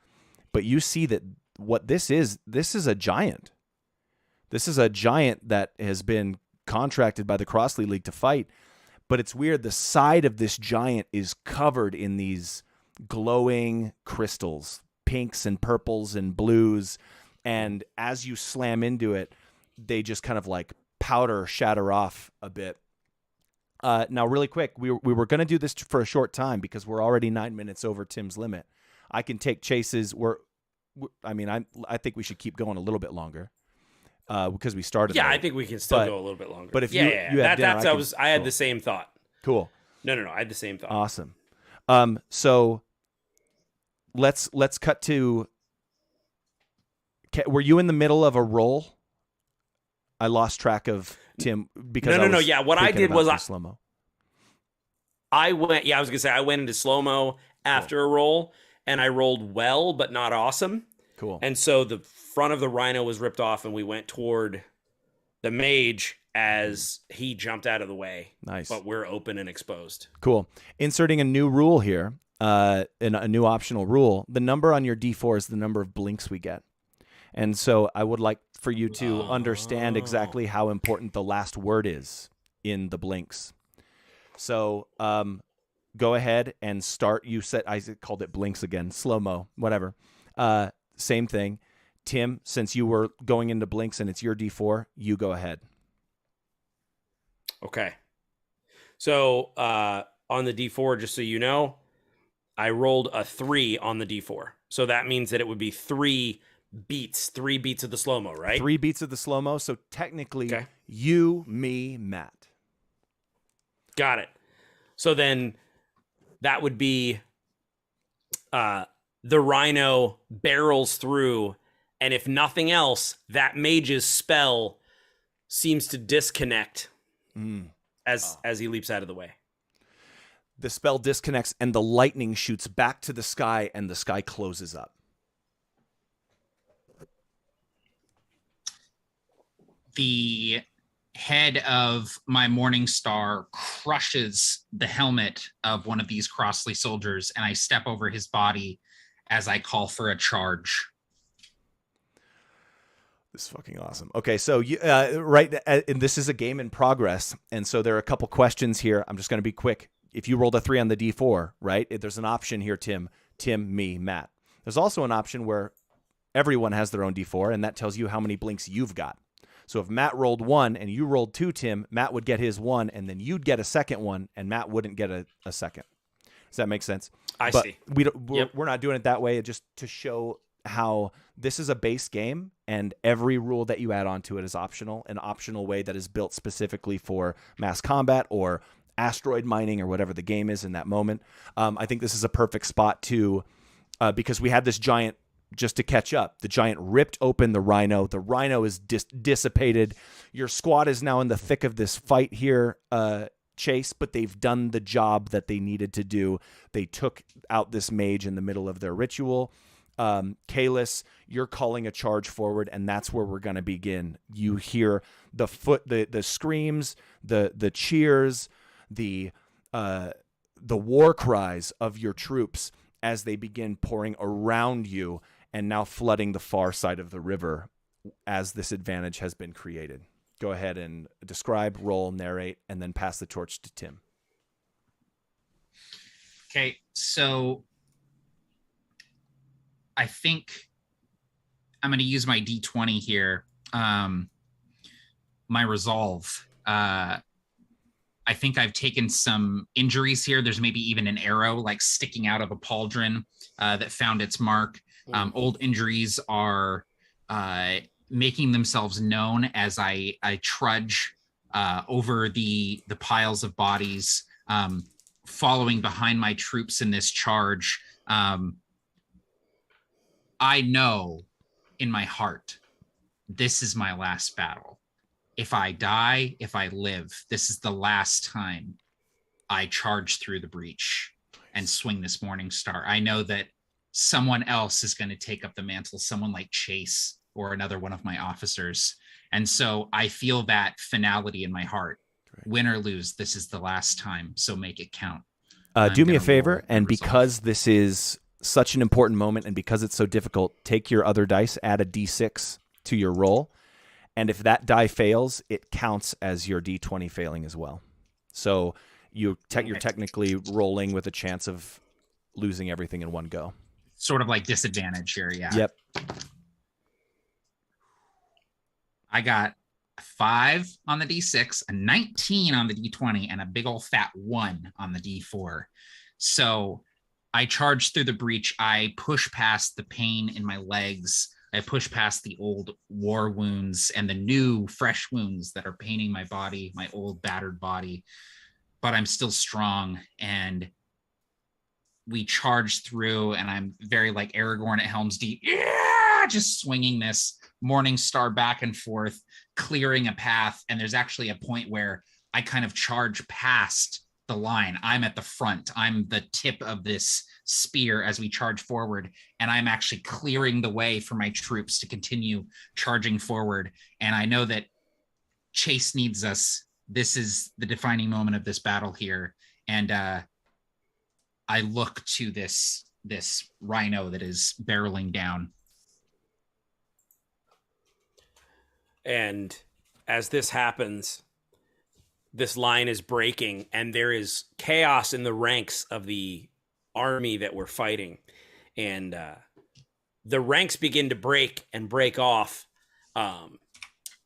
but you see that what this is a giant. This is a giant that has been contracted by the Crossley League to fight. But it's weird. The side of this giant is covered in these glowing crystals, pinks and purples and blues. And as you slam into it, they just kind of like shatter off a bit. Now, really quick, we were going to do this for a short time because we're already 9 minutes over Tim's limit. I can take Chase's. I think we should keep going a little bit longer because we started. Yeah, late. I think we can still go a little bit longer. But if you have dinner, I had the same thought. Cool. No, I had the same thought. Awesome. So let's cut to. Were you in the middle of a roll? I lost track of Tim because no. Yeah, what I did was slow-mo. I went into slow-mo after a roll, and I rolled well, but not awesome. Cool. And so the front of the rhino was ripped off, and we went toward the mage as he jumped out of the way. Nice. But we're open and exposed. Cool. Inserting a new rule here, in a new optional rule. The number on your D4 is the number of blinks we get. And so I would like for you to understand exactly how important the last word is in the blinks. So go ahead and start. You said, I called it blinks again, slow-mo, whatever. Same thing. Tim, since you were going into blinks and it's your D4, you go ahead. Okay. So on the D4, just so you know, I rolled a 3 on the D4. So that means that it would be 3 beats of the slow-mo, right? 3 beats of the slow-mo. So technically, you, me, Matt. Got it. So then that would be the rhino barrels through, and if nothing else, that mage's spell seems to disconnect as he leaps out of the way. The spell disconnects, and the lightning shoots back to the sky, and the sky closes up. The head of my morning star crushes the helmet of one of these Crossley soldiers, and I step over his body as I call for a charge. This is fucking awesome. Okay, so and this is a game in progress, and so there are a couple questions here. I'm just going to be quick. If you rolled a 3 on the D4, right? There's an option here, Tim, me, Matt. There's also an option where everyone has their own D4, and that tells you how many blinks you've got. So if Matt rolled 1 and you rolled 2, Tim, Matt would get his 1, and then you'd get a second one, and Matt wouldn't get a second. Does that make sense? I see. We're not doing it that way, just to show how this is a base game, and every rule that you add onto it is optional, an optional way that is built specifically for mass combat or asteroid mining or whatever the game is in that moment. I think this is a perfect spot to, because we had this giant, just to catch up, the giant ripped open the rhino. The rhino is dissipated. Your squad is now in the thick of this fight here, Chase, but they've done the job that they needed to do. They took out this mage in the middle of their ritual. Kalis, you're calling a charge forward, and that's where we're going to begin. You hear the screams, the cheers, the war cries of your troops as they begin pouring around you and now flooding the far side of the river as this advantage has been created. Go ahead and describe, roll, narrate, and then pass the torch to Tim. Okay, so I think I'm going to use my D20 here. My resolve. I think I've taken some injuries here. There's maybe even an arrow like sticking out of a pauldron that found its mark. Old injuries are making themselves known as I trudge over the piles of bodies, following behind my troops in this charge. I know in my heart, this is my last battle. If I die, if I live, this is the last time I charge through the breach and swing this morning star. I know that someone else is going to take up the mantle, someone like Chase or another one of my officers. And so I feel that finality in my heart. Right. Win or lose, this is the last time, so make it count. Do me a favor, and because this is such an important moment and because it's so difficult, take your other dice, add a D6 to your roll. And if that die fails, it counts as your D20 failing as well. So you're technically rolling with a chance of losing everything in one go. Sort of like disadvantage here, yeah. Yep. I got a 5 on the D6, a 19 on the D20, and a big old fat 1 on the D4. So I charge through the breach. I push past the pain in my legs. I push past the old war wounds and the new fresh wounds that are paining my body, my old battered body, but I'm still strong. And we charge through, and I'm very like Aragorn at Helm's Deep, just swinging this morning star back and forth, clearing a path. And there's actually a point where I kind of charge past the line. I'm at the front. I'm the tip of this spear as we charge forward, and I'm actually clearing the way for my troops to continue charging forward. And I know that Chase needs us. This is the defining moment of this battle here. And I look to this rhino that is barreling down. And as this happens, this line is breaking, and there is chaos in the ranks of the army that we're fighting. And the ranks begin to break and break off.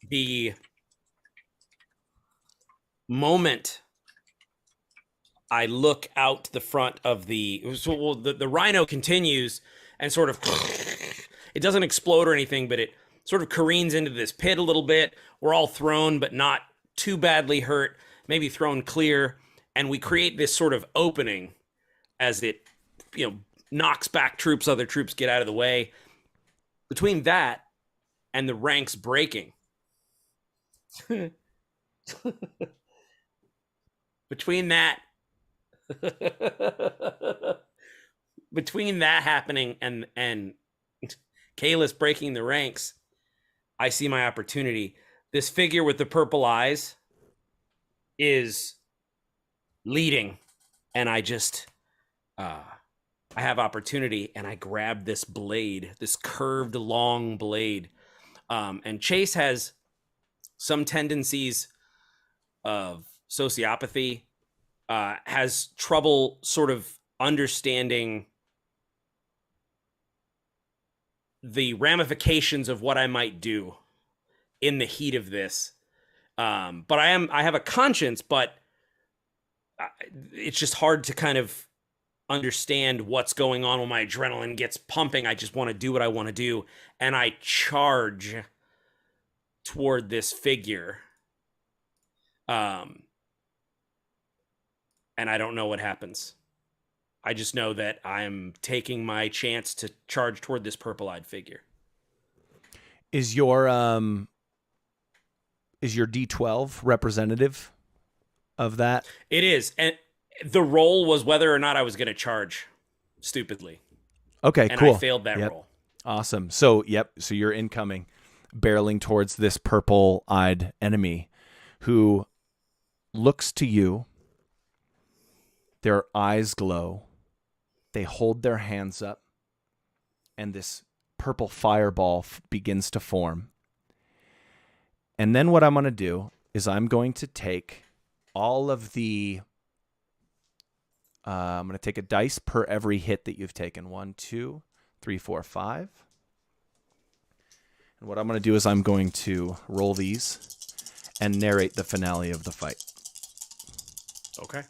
The moment I look out the front of the rhino continues and sort of it doesn't explode or anything, but it sort of careens into this pit a little bit. We're all thrown, but not too badly hurt, maybe thrown clear, and we create this sort of opening as it, knocks back troops, other troops get out of the way. Between that and the ranks breaking, between that happening and Kalis breaking the ranks, I see my opportunity. This figure with the purple eyes is leading, and I just I have opportunity, and I grab this blade, this curved long blade. And Chase has some tendencies of sociopathy, has trouble sort of understanding the ramifications of what I might do in the heat of this. But I have a conscience, but it's just hard to kind of understand what's going on when my adrenaline gets pumping. I just want to do what I want to do. And I charge toward this figure. And I don't know what happens. I just know that I'm taking my chance to charge toward this purple-eyed figure. Is your D12 representative of that? It is. And the roll was whether or not I was going to charge, stupidly. Okay, and cool. I failed that roll. Awesome. So you're incoming, barreling towards this purple-eyed enemy who looks to you. Their eyes glow. They hold their hands up, and this purple fireball begins to form. And then what I'm going to do is I'm going to take all of the... I'm going to take a dice per every hit that you've taken. 1, 2, 3, 4, 5. And what I'm going to do is I'm going to roll these and narrate the finale of the fight. Okay.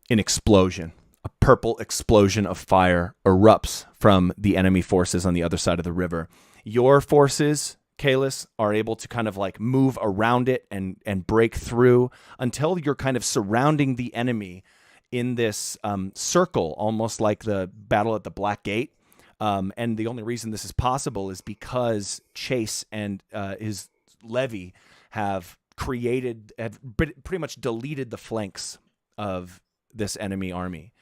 An explosion. A purple explosion of fire erupts from the enemy forces on the other side of the river. Your forces, Kalis, are able to kind of like move around it and break through until you're kind of surrounding the enemy in this circle, almost like the battle at the Black Gate. And the only reason this is possible is because Chase and his levy have pretty much deleted the flanks of this enemy army.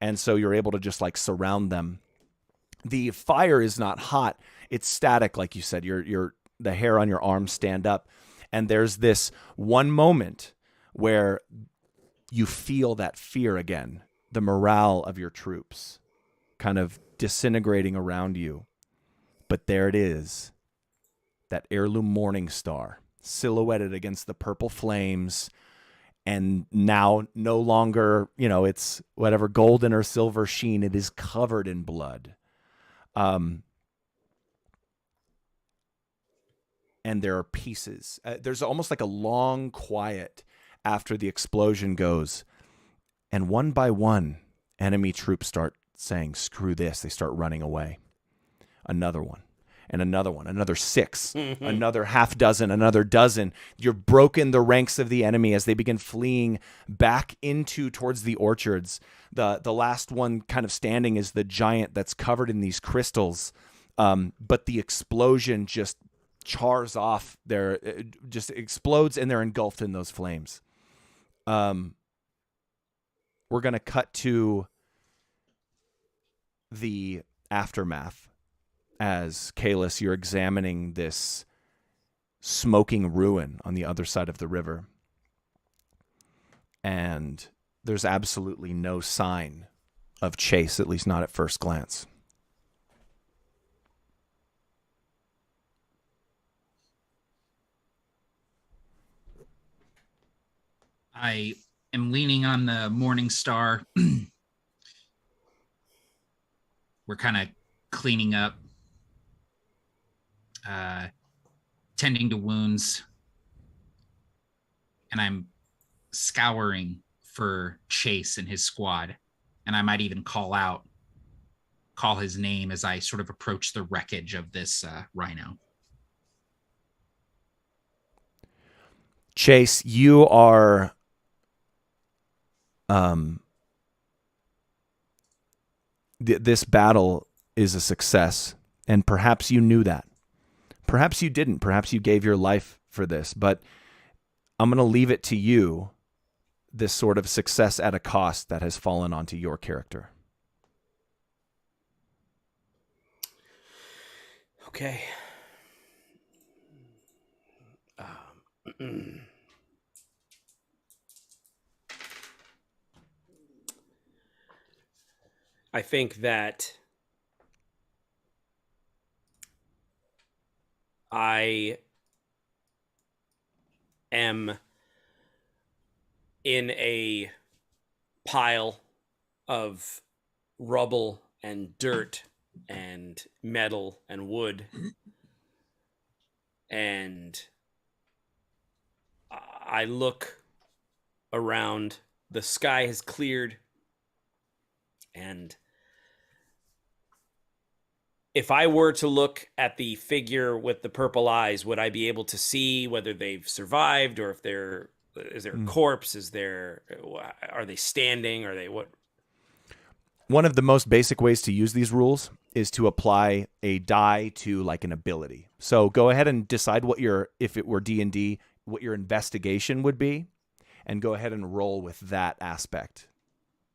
And so you're able to just like surround them. The fire is not hot. It's static. Like you said, the hair on your arms stand up. And there's this one moment where you feel that fear again, the morale of your troops kind of disintegrating around you. But there it is, that heirloom morning star silhouetted against the purple flames. And now no longer, it's whatever golden or silver sheen. It is covered in blood. And there are pieces. There's almost like a long quiet after the explosion goes. And one by one, enemy troops start saying, screw this. They start running away. Another one. And another one, another 6, another half dozen, another dozen. You've broken the ranks of the enemy as they begin fleeing back towards the orchards. The last one kind of standing is the giant that's covered in these crystals. But the explosion just chars off just explodes, and they're engulfed in those flames. We're going to cut to the aftermath. As Kalis, you're examining this smoking ruin on the other side of the river. And there's absolutely no sign of Chase, at least not at first glance. I am leaning on the morning star. We're kind of cleaning up, tending to wounds, and I'm scouring for Chase and his squad. And I might even call his name as I sort of approach the wreckage of this rhino. Chase, you are this battle is a success, and perhaps you knew that. Perhaps you didn't. Perhaps you gave your life for this, but I'm going to leave it to you, this sort of success at a cost that has fallen onto your character. Okay. I think that I am in a pile of rubble and dirt and metal and wood, and I look around. The sky has cleared, and if I were to look at the figure with the purple eyes, would I be able to see whether they've survived, or if is there a corpse? Are they standing? Are they what? One of the most basic ways to use these rules is to apply a die to like an ability. So go ahead and decide if it were D&D, what your investigation would be, and go ahead and roll with that aspect.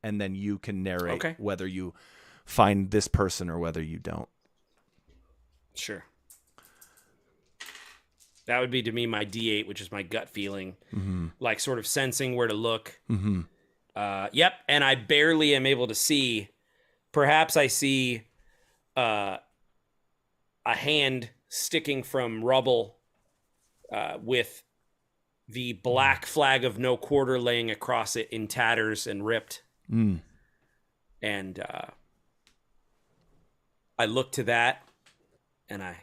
And then you can narrate whether you find this person or whether you don't. Sure. That would be to me my D8, which is my gut feeling, like sort of sensing where to look. Mm-hmm. Yep, and I barely am able to see. Perhaps I see a hand sticking from rubble with the black flag of no quarter laying across it in tatters and ripped. Mm. And I look to that, and I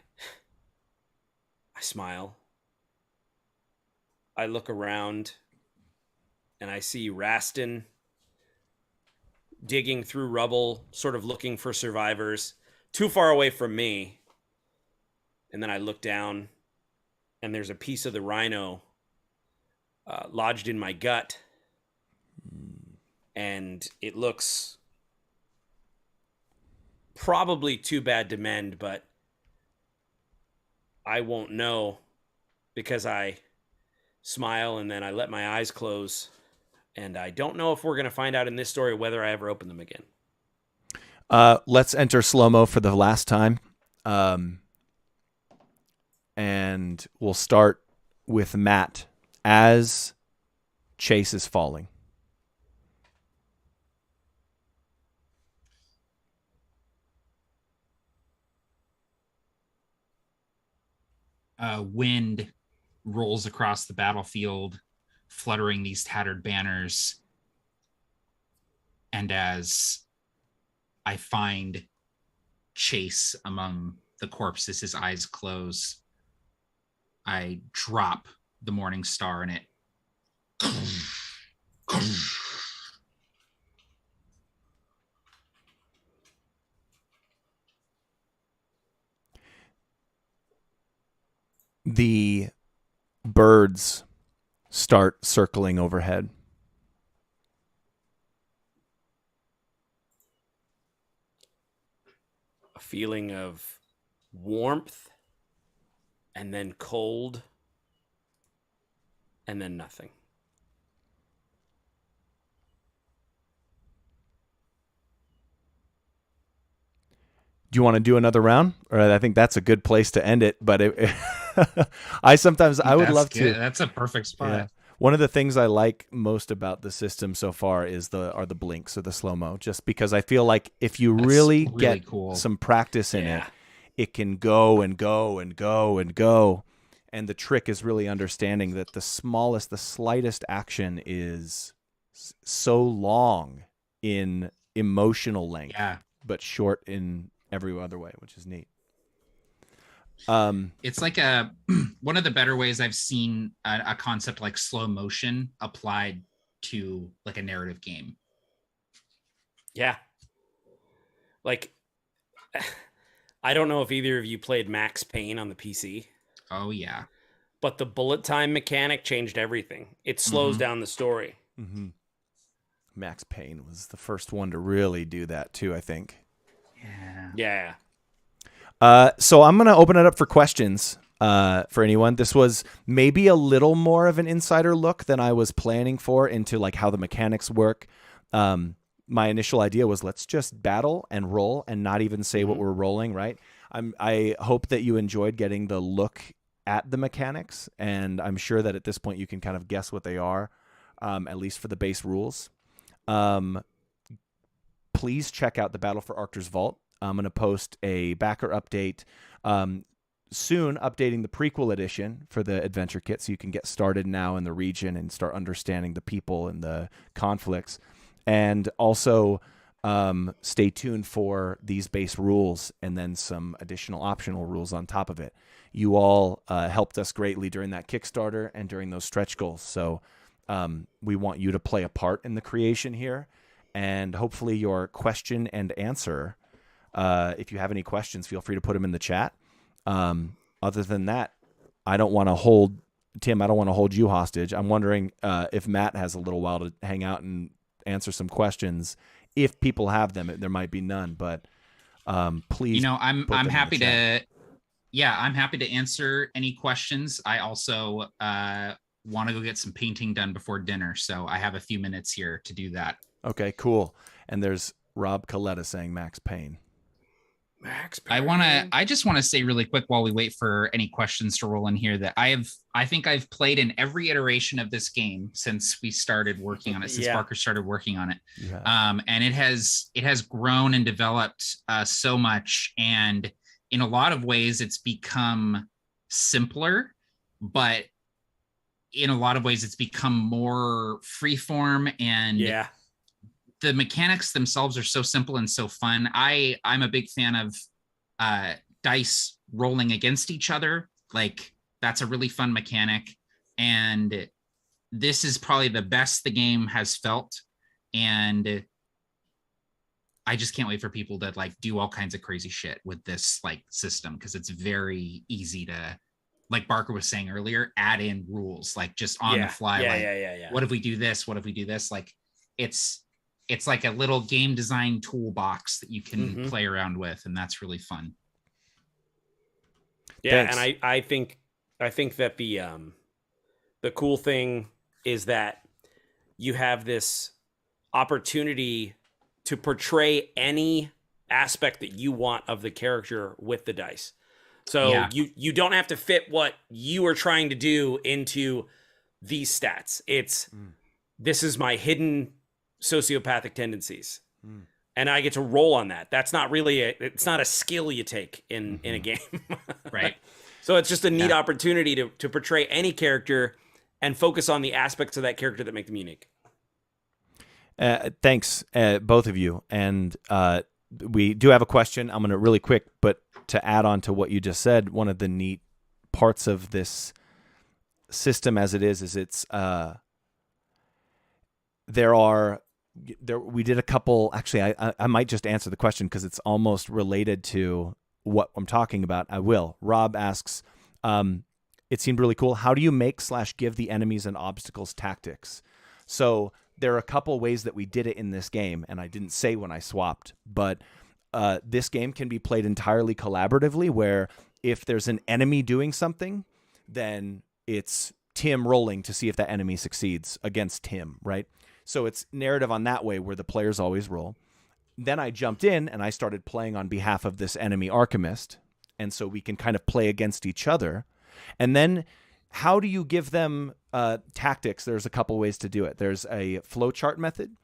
smile. I look around, and I see Rastin digging through rubble, sort of looking for survivors, too far away from me. And then I look down, and there's a piece of the rhino lodged in my gut. And it looks probably too bad to mend, but I won't know because I smile and then I let my eyes close. And I don't know if we're going to find out in this story whether I ever open them again. Let's enter slow-mo for the last time. And we'll start with Matt as Chase is falling. Wind rolls across the battlefield, fluttering these tattered banners. And as I find Chase among the corpses, his eyes close, I drop the morning star and it the birds start circling overhead. A feeling of warmth, and then cold, and then nothing. Do you want to do another round? Or I think that's a good place to end it. But I would love to. That's a perfect spot. Yeah. One of the things I like most about the system so far are the blinks or the slow-mo, just because I feel like if you That's really really get cool. some practice in Yeah. it can go and go and go and go. And the trick is really understanding that the slightest action is so long in emotional length, Yeah. but short in every other way, which is neat. It's like one of the better ways I've seen a concept like slow motion applied to like a narrative game. Yeah. Like, I don't know if either of you played Max Payne on the PC, Oh yeah. but the bullet time mechanic changed everything. It slows down the story. Mm-hmm. Max Payne was the first one to really do that too, I think. Yeah. So I'm going to open it up for questions for anyone. This was maybe a little more of an insider look than I was planning for into like how the mechanics work. My initial idea was let's just battle and roll and not even say what we're rolling, right? I hope that you enjoyed getting the look at the mechanics, and I'm sure that at this point you can kind of guess what they are, at least for the base rules. Please check out the Battle for Arctor's Vault. I'm going to post a backer update soon, updating the prequel edition for the adventure kit, so you can get started now in the region and start understanding the people and the conflicts. And also stay tuned for these base rules and then some additional optional rules on top of it. You all helped us greatly during that Kickstarter and during those stretch goals. So we want you to play a part in the creation here. And hopefully your question and answer, if you have any questions, feel free to put them in the chat. Other than that, I don't want to hold you hostage. I'm wondering if Matt has a little while to hang out and answer some questions. If people have them, there might be none, but please. I'm happy to. Yeah, I'm happy to answer any questions. I also want to go get some painting done before dinner, so I have a few minutes here to do that. Okay, cool. And there's Rob Coletta saying Max Payne. Max Payne. I just want to say really quick while we wait for any questions to roll in here that I think I've played in every iteration of this game since we started working on it, since Barker started working on it. Yeah. And it has grown and developed so much, and in a lot of ways it's become simpler, but in a lot of ways it's become more freeform, and the mechanics themselves are so simple and so fun. I'm a big fan of dice rolling against each other. Like, that's a really fun mechanic. And this is probably the best the game has felt. And I just can't wait for people to like do all kinds of crazy shit with this like system, because it's very easy to, like Barker was saying earlier, add in rules like just on the fly. What if we do this? What if we do this? Like it's like a little game design toolbox that you can play around with, and that's really fun. Yeah, thanks. And I think that the cool thing is that you have this opportunity to portray any aspect that you want of the character with the dice. So you don't have to fit what you are trying to do into these stats. It's this is my hidden sociopathic tendencies, and I get to roll on that. That's not really it's not a skill you take in a game. Right. So it's just a neat opportunity to portray any character and focus on the aspects of that character that make them unique. Thanks, both of you. And we do have a question. I'm going to really quick, but to add on to what you just said, one of the neat parts of this system as it is it's we did a couple. Actually, I might just answer the question because it's almost related to what I'm talking about. I will. Rob asks, it seemed really cool. How do you make / give the enemies and obstacles tactics? So there are a couple ways that we did it in this game, and I didn't say when I swapped, but this game can be played entirely collaboratively, where if there's an enemy doing something, then it's Tim rolling to see if that enemy succeeds against Tim, right? So it's narrative on that way where the players always roll. Then I jumped in and I started playing on behalf of this enemy alchemist. And so we can kind of play against each other. And then how do you give them tactics? There's a couple ways to do it. There's a flowchart method,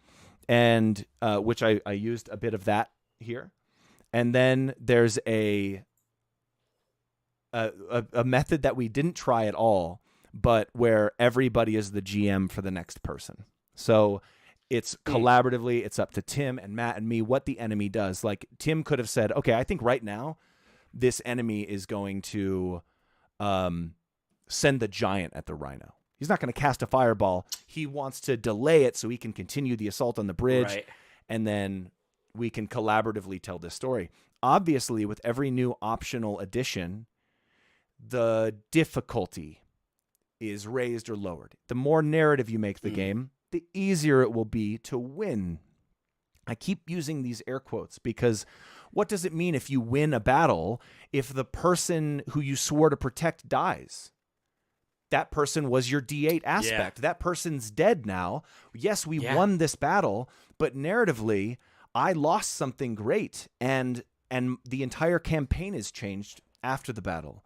and which I used a bit of that here. And then there's a method that we didn't try at all, but where everybody is the GM for the next person. So it's collaboratively, it's up to Tim and Matt and me what the enemy does. Like Tim could have said, okay, I think right now this enemy is going to send the giant at the rhino. He's not going to cast a fireball. He wants to delay it so he can continue the assault on the bridge. Right. And then we can collaboratively tell this story. Obviously, with every new optional addition, the difficulty is raised or lowered. The more narrative you make the game, the easier it will be to win. I keep using these air quotes because what does it mean if you win a battle if the person who you swore to protect dies? That person was your D8 aspect. That person's dead now. Yes, we won this battle, but narratively, I lost something great, and the entire campaign is changed after the battle.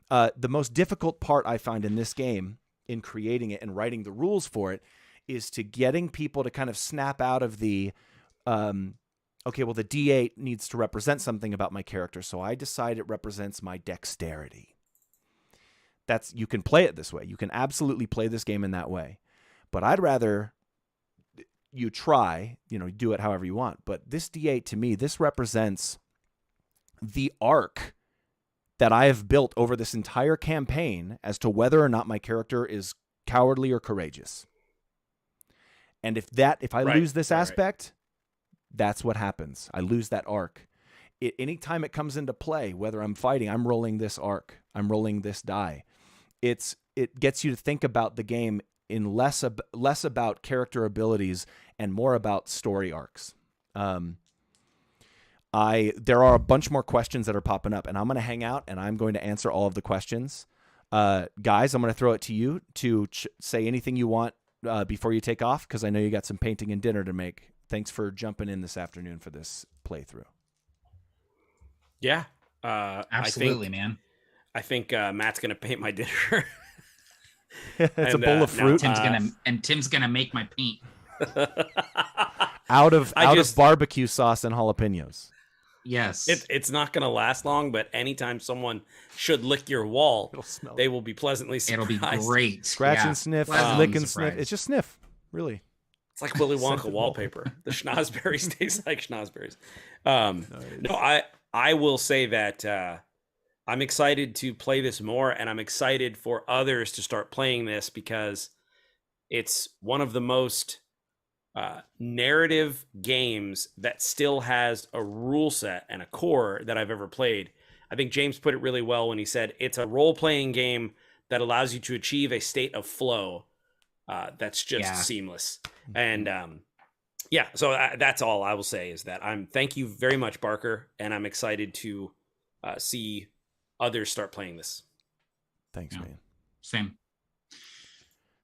The most difficult part I find in this game, in creating it and writing the rules for it, is to getting people to kind of snap out of the, okay, well, the D8 needs to represent something about my character, so I decide it represents my dexterity. You can play it this way. You can absolutely play this game in that way. But I'd rather you try, do it however you want. But this D8, to me, this represents the arc that I have built over this entire campaign as to whether or not my character is cowardly or courageous. And if I lose this aspect, that's what happens. I lose that arc. Anytime it comes into play, whether I'm fighting, I'm rolling this arc. I'm rolling this die. It gets you to think about the game in less about character abilities and more about story arcs. There are a bunch more questions that are popping up, and I'm going to hang out and I'm going to answer all of the questions. Guys, I'm going to throw it to you to say anything you want before you take off, because I know you got some painting and dinner to make. Thanks for jumping in this afternoon for this playthrough. Yeah. Absolutely, man. I think Matt's going to paint my dinner. It's a bowl of fruit. Tim's gonna make my paint out of barbecue sauce and jalapenos. Yes, it's not going to last long, but anytime someone should lick your wall, they will be pleasantly surprised. It'll be great. Scratch and sniff, lick and sniff. It's just sniff, really. It's like Willy Wonka wallpaper. The schnozberries taste like schnozberries. No, I will say that I'm excited to play this more, and I'm excited for others to start playing this because it's one of the most narrative games that still has a rule set and a core that I've ever played. I think James put it really well when he said it's a role-playing game that allows you to achieve a state of flow that's just seamless. And so that's all I will say is that thank you very much, Barker, and I'm excited to see others start playing this. Thanks, man. Same.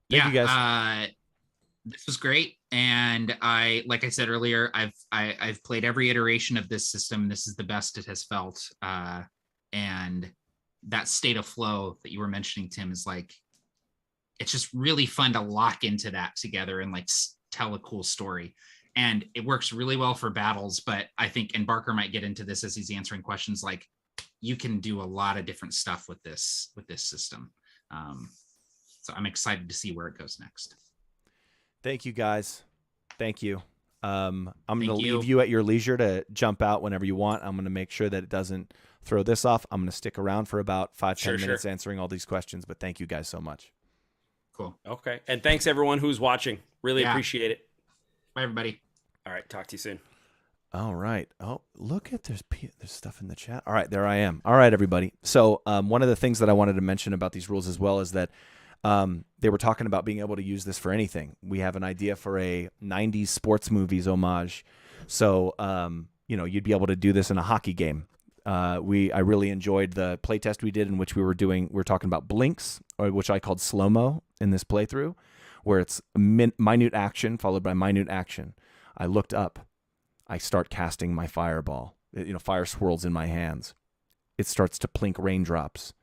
Thank you guys. This was great, and like I said earlier, I've played every iteration of this system. This is the best it has felt, and that state of flow that you were mentioning, Tim, is like, it's just really fun to lock into that together and like tell a cool story. And it works really well for battles, but I think, and Barker might get into this as he's answering questions, like you can do a lot of different stuff with this system. So I'm excited to see where it goes next. Thank you, guys. Thank you. I'm going to leave you at your leisure to jump out whenever you want. I'm going to make sure that it doesn't throw this off. I'm going to stick around for about 5-10 minutes answering all these questions, but thank you guys so much. Cool. Okay. And thanks everyone who's watching. Really appreciate it. Bye, everybody. All right. Talk to you soon. All right. Oh, look at there's stuff in the chat. All right, there I am. All right, everybody. So one of the things that I wanted to mention about these rules as well is that they were talking about being able to use this for anything. We have an idea for a 90s sports movies homage. So, you'd be able to do this in a hockey game. I really enjoyed the playtest we did in which we were talking about blinks, or which I called slow-mo in this playthrough, where it's minute action followed by minute action. I looked up. I start casting my fireball. Fire swirls in my hands. It starts to plink raindrops.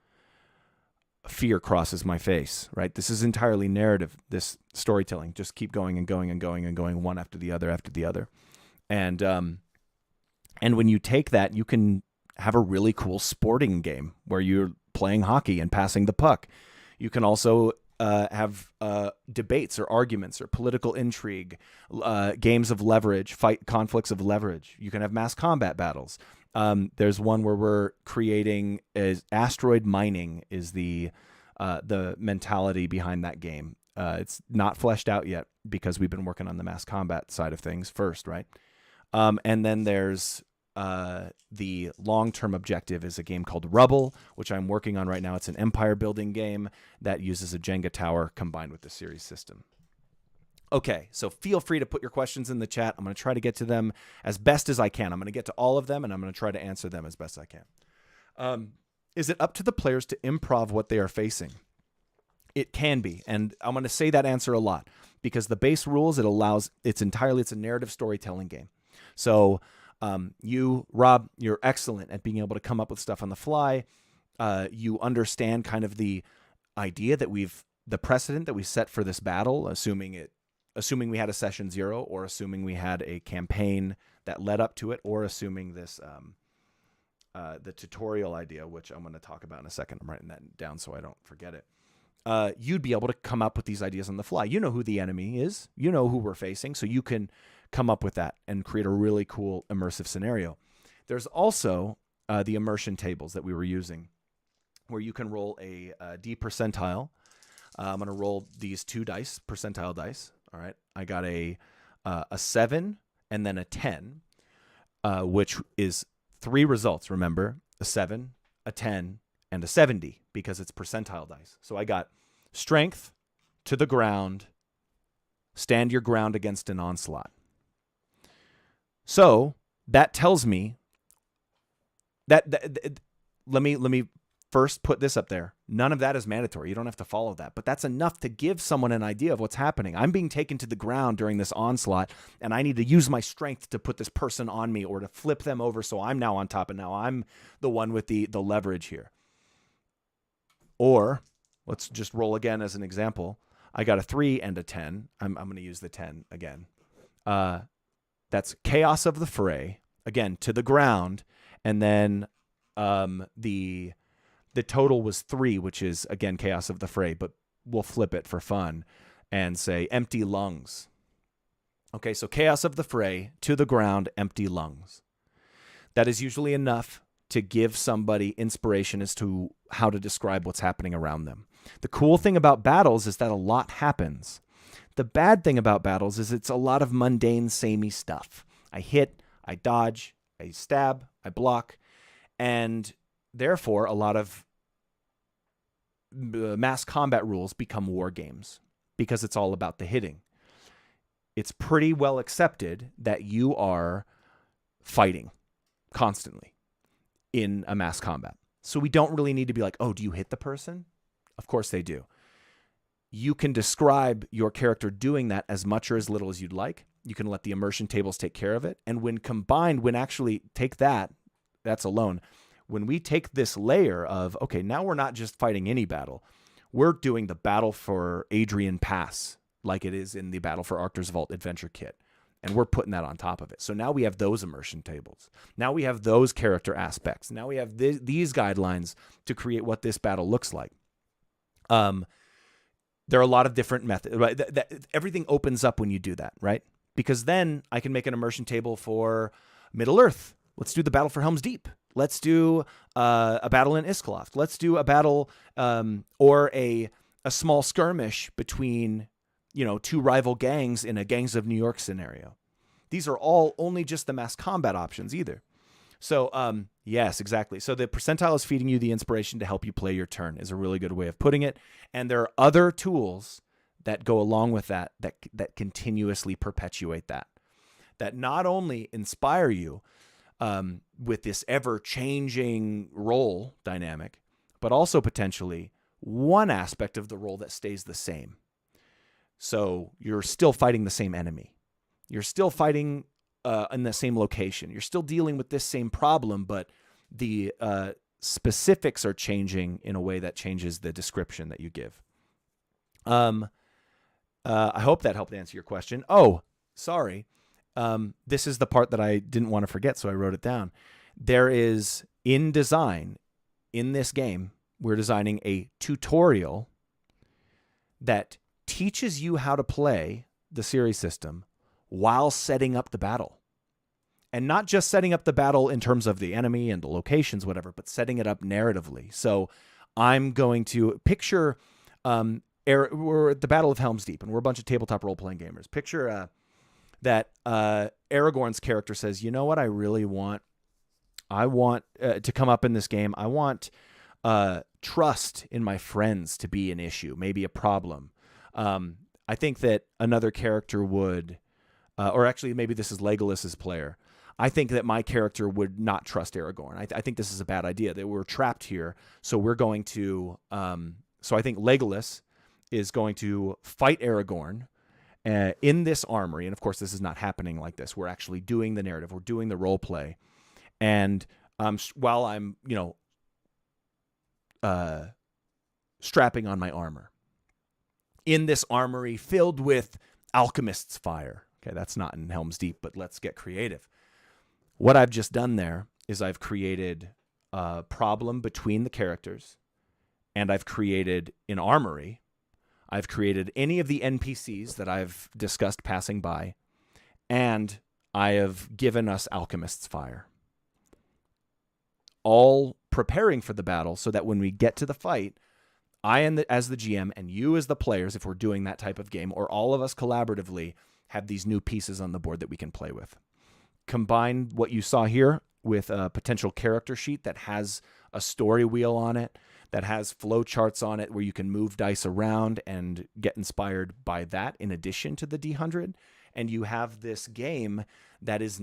fear crosses my face, right? This is entirely narrative, this storytelling. Just keep going and going and going and going, one after the other after the other. And when you take that, you can have a really cool sporting game where you're playing hockey and passing the puck. You can also have debates or arguments or political intrigue, games of leverage, fight conflicts of leverage. You can have mass combat battles. There's one where we're creating asteroid mining is the mentality behind that game. It's not fleshed out yet because we've been working on the mass combat side of things first, right? And then there's the long-term objective is a game called Rubble, which I'm working on right now. It's an empire building game that uses a Jenga tower combined with the Ceres system. Okay, so feel free to put your questions in the chat. I'm going to try to get to them as best as I can. I'm going to get to all of them, and I'm going to try to answer them as best I can. Is it up to the players to improv what they are facing? It can be, and I'm going to say that answer a lot because the base rules, it's a narrative storytelling game. So you, Rob, you're excellent at being able to come up with stuff on the fly. You understand kind of the idea that the precedent that we set for this battle, assuming we had a session 0 or assuming we had a campaign that led up to it or assuming this, the tutorial idea, which I'm going to talk about in a second. I'm writing that down so I don't forget it. You'd be able to come up with these ideas on the fly. You know who the enemy is. You know who we're facing. So you can come up with that and create a really cool immersive scenario. There's also the immersion tables that we were using where you can roll a D percentile. I'm going to roll these 2 dice, percentile dice. All right. I got a 7 and then a 10, which is 3 results. Remember, a 7, a 10, and a 70 because it's percentile dice. So I got strength, to the ground, stand your ground against an onslaught. So that tells me that let me first put this up there. None of that is mandatory. You don't have to follow that, but that's enough to give someone an idea of what's happening. I'm being taken to the ground during this onslaught, and I need to use my strength to put this person on me or to flip them over so I'm now on top, and now I'm the one with the leverage here. Or let's just roll again as an example. I got a 3 and a 10. I'm going to use the 10 again. That's chaos of the fray, again, to the ground. And then the total was 3, which is, again, chaos of the fray, but we'll flip it for fun and say empty lungs. Okay, so chaos of the fray, to the ground, empty lungs. That is usually enough to give somebody inspiration as to how to describe what's happening around them. The cool thing about battles is that a lot happens. The bad thing about battles is it's a lot of mundane, samey stuff. I hit, I dodge, I stab, I block, and therefore a lot of mass combat rules become war games because it's all about the hitting. It's pretty well accepted that you are fighting constantly in a mass combat. So we don't really need to be like, oh, do you hit the person? Of course they do. You can describe your character doing that as much or as little as you'd like. You can let the immersion tables take care of it. And when combined, that's alone. When we take this layer of, okay, now we're not just fighting any battle. We're doing the battle for Adrian Pass, like it is in the Battle for Arctor's Vault adventure kit. And we're putting that on top of it. So now we have those immersion tables. Now we have those character aspects. Now we have these guidelines to create what this battle looks like. There are a lot of different methods, right? Everything opens up when you do that, right? Because then I can make an immersion table for Middle-earth. Let's do the battle for Helm's Deep. Let's do a battle in Iskaloft. Let's do a battle or a small skirmish between 2 rival gangs in a Gangs of New York scenario. These are all only just the mass combat options either. So, yes, exactly. So the percentile is feeding you the inspiration to help you play your turn is a really good way of putting it. And there are other tools that go along with that continuously perpetuate that not only inspire you with this ever-changing role dynamic, but also potentially one aspect of the role that stays the same. So you're still fighting the same enemy. You're still fighting in the same location. You're still dealing with this same problem, but the specifics are changing in a way that changes the description that you give. I hope that helped answer your question. Oh, sorry. This is the part that I didn't want to forget, so I wrote it down. There is, in design, in this game, we're designing a tutorial that teaches you how to play the Ceres system while setting up the battle. And not just setting up the battle in terms of the enemy and the locations, whatever, but setting it up narratively. So I'm going to picture, we're at the Battle of Helm's Deep, and we're a bunch of tabletop role-playing gamers. Picture that Aragorn's character says, you know what I really want? I want to come up in this game. I want trust in my friends to be an issue, maybe a problem. I think that another character would, or actually maybe this is Legolas's player. I think that my character would not trust Aragorn. I think this is a bad idea, that we're trapped here. So we're going to, so I think Legolas is going to fight Aragorn in this armory. And of course, this is not happening like this. We're actually doing the narrative. We're doing the role play. And while I'm, strapping on my armor in this armory filled with alchemist's fire. Okay, that's not in Helm's Deep, but let's get creative. What I've just done there is I've created a problem between the characters, and I've created an armory. I've created any of the NPCs that I've discussed passing by, and I have given us alchemist's fire. All preparing for the battle so that when we get to the fight, I as the GM and you as the players, if we're doing that type of game, or all of us collaboratively, have these new pieces on the board that we can play with. Combine what you saw here with a potential character sheet that has a story wheel on it, that has flow charts on it where you can move dice around and get inspired by that in addition to the D100. And you have this game that is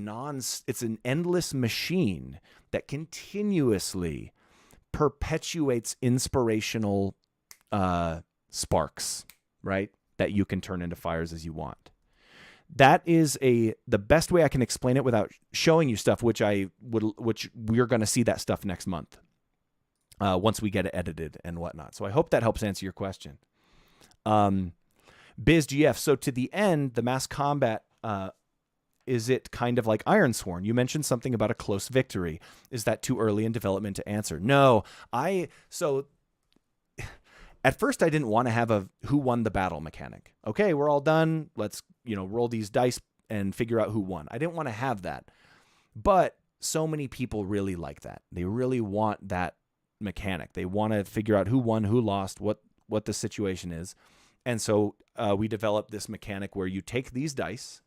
it's an endless machine that continuously perpetuates inspirational sparks, right? That you can turn into fires as you want. That is the best way I can explain it without showing you stuff, which we're going to see that stuff next month once we get it edited and whatnot. So I hope that helps answer your question. BizGF, so to the end, the mass combat, is it kind of like Ironsworn? You mentioned something about a close victory. Is that too early in development to answer? No, at first I didn't want to have a who won the battle mechanic. Okay, we're all done. Let's, roll these dice and figure out who won. I didn't want to have that. But so many people really like that. They really want that mechanic. They want to figure out who won, who lost, what the situation is. And so we developed this mechanic where you take these dice